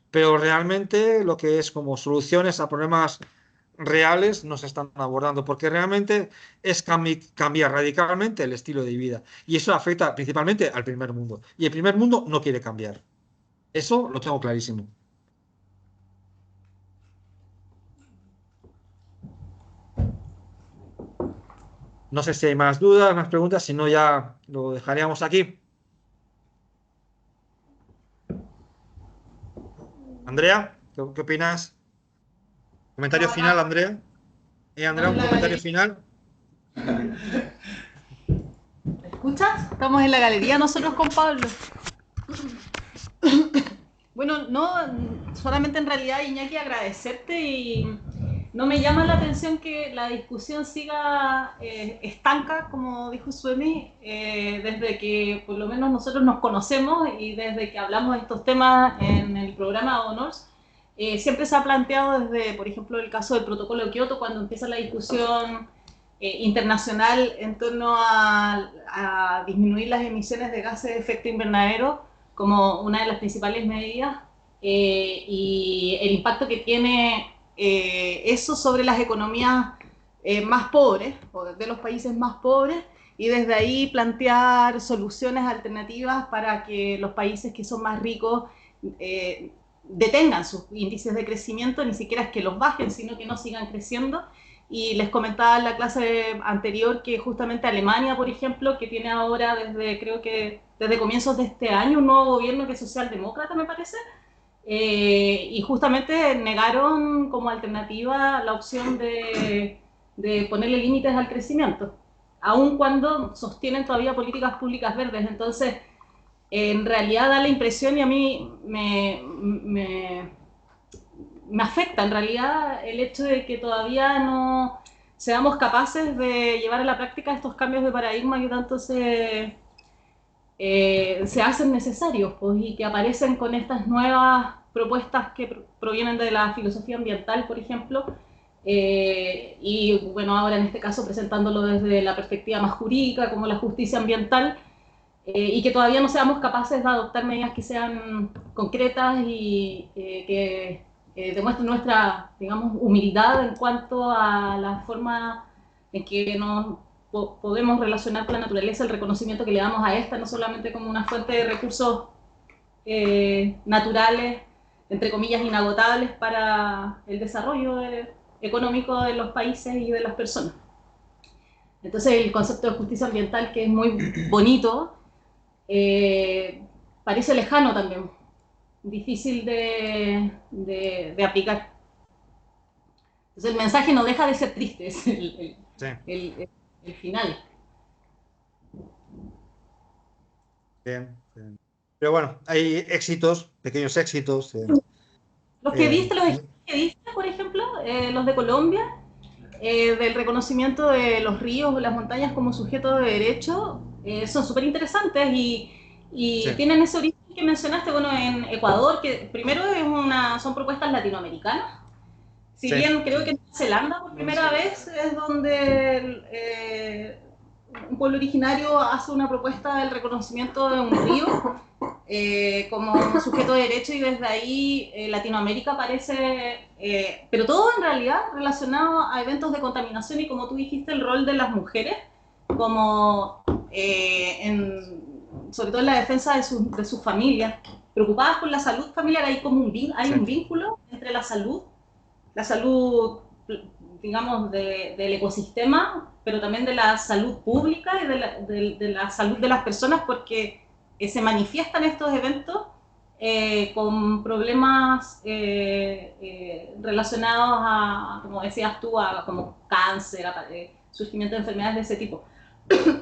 pero realmente lo que es como soluciones a problemas reales no se están abordando, porque realmente es cambiar radicalmente el estilo de vida. Y eso afecta principalmente al primer mundo. Y el primer mundo no quiere cambiar. Eso lo tengo clarísimo. No sé si hay más dudas, más preguntas, si no ya lo dejaríamos aquí. Andrea, ¿qué opinas? ¿Comentario final, Andrea? Andrea, un comentario final. ¿Me escuchas? Estamos en la galería nosotros con Pablo. Bueno, no, solamente en realidad, Iñaki, agradecerte, y no me llama la atención que la discusión siga estanca, como dijo Suemi, desde que por lo menos nosotros nos conocemos y desde que hablamos de estos temas en el programa Honors. Siempre se ha planteado desde, por ejemplo, el caso del protocolo de Kioto, cuando empieza la discusión internacional en torno a disminuir las emisiones de gases de efecto invernadero como una de las principales medidas, y el impacto que tiene eso sobre las economías más pobres, o de los países más pobres, y desde ahí plantear soluciones alternativas para que los países que son más ricos detengan sus índices de crecimiento, ni siquiera es que los bajen, sino que no sigan creciendo. Y les comentaba en la clase anterior que justamente Alemania, por ejemplo, que tiene ahora creo que desde comienzos de este año, un nuevo gobierno que es socialdemócrata, me parece, y justamente negaron como alternativa la opción de ponerle límites al crecimiento, aun cuando sostienen todavía políticas públicas verdes. Entonces, en realidad da la impresión, y a mí me afecta en realidad el hecho de que todavía no seamos capaces de llevar a la práctica estos cambios de paradigma que tanto se hacen necesarios, pues, y que aparecen con estas nuevas propuestas que provienen de la filosofía ambiental, por ejemplo, y bueno, ahora en este caso presentándolo desde la perspectiva más jurídica, como la justicia ambiental, y que todavía no seamos capaces de adoptar medidas que sean concretas y que demuestren nuestra, digamos, humildad en cuanto a la forma en que nos podemos relacionar con la naturaleza, el reconocimiento que le damos a esta, no solamente como una fuente de recursos naturales, entre comillas, inagotables para el desarrollo económico de los países y de las personas. Entonces el concepto de justicia ambiental, que es muy bonito, parece lejano también, difícil de aplicar. Entonces el mensaje no deja de ser triste, es el final. Bien, bien. Pero bueno, hay éxitos, pequeños éxitos. Los que diste, por ejemplo, los de Colombia, del reconocimiento de los ríos o las montañas como sujetos de derecho, son súper interesantes y Sí. tienen ese origen que mencionaste, bueno, en Ecuador, que primero son propuestas latinoamericanas. Si Sí. bien creo que en Nueva Zelanda por primera vez es donde un pueblo originario hace una propuesta del reconocimiento de un río como sujeto de derecho, y desde ahí Latinoamérica aparece, pero todo en realidad relacionado a eventos de contaminación y, como tú dijiste, el rol de las mujeres como sobre todo en la defensa de sus familias, preocupadas por la salud familiar. Hay como un vínculo entre la salud, digamos, del ecosistema, pero también de la salud pública y de la salud de las personas, porque se manifiestan estos eventos con problemas relacionados a, como decías tú, a como cáncer, surgimiento de enfermedades de ese tipo.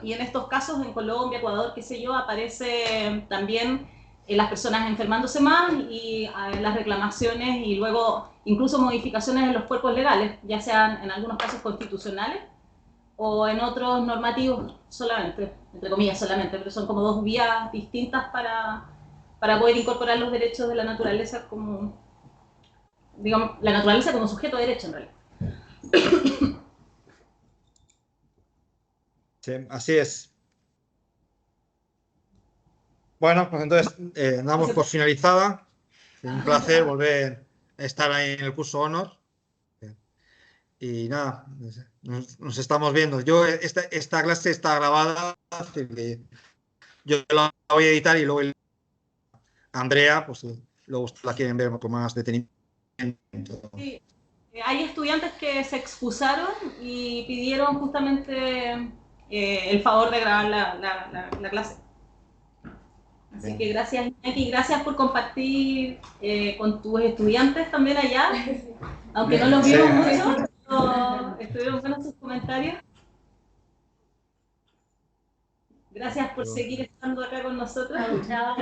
Y en estos casos, en Colombia, Ecuador, qué sé yo, aparece también las personas enfermándose más y las reclamaciones y luego incluso modificaciones en los cuerpos legales, ya sean en algunos casos constitucionales o en otros normativos solamente, entre comillas solamente, pero son como dos vías distintas para poder incorporar los derechos de la naturaleza como, digamos, la naturaleza como sujeto de derecho en realidad. Sí, así es. Bueno, pues entonces damos por finalizada. Un placer volver a estar ahí en el curso Honor. Y nada, nos estamos viendo. Esta clase está grabada, así que yo la voy a editar y luego Andrea, pues luego la quieren ver con más detenimiento. Sí. Hay estudiantes que se excusaron y pidieron justamente el favor de grabar la clase. Así que gracias, Iñaki, gracias por compartir con tus estudiantes también allá, aunque no los vimos mucho, pero estuvieron buenos sus comentarios. Gracias por seguir estando acá con nosotros. Chao.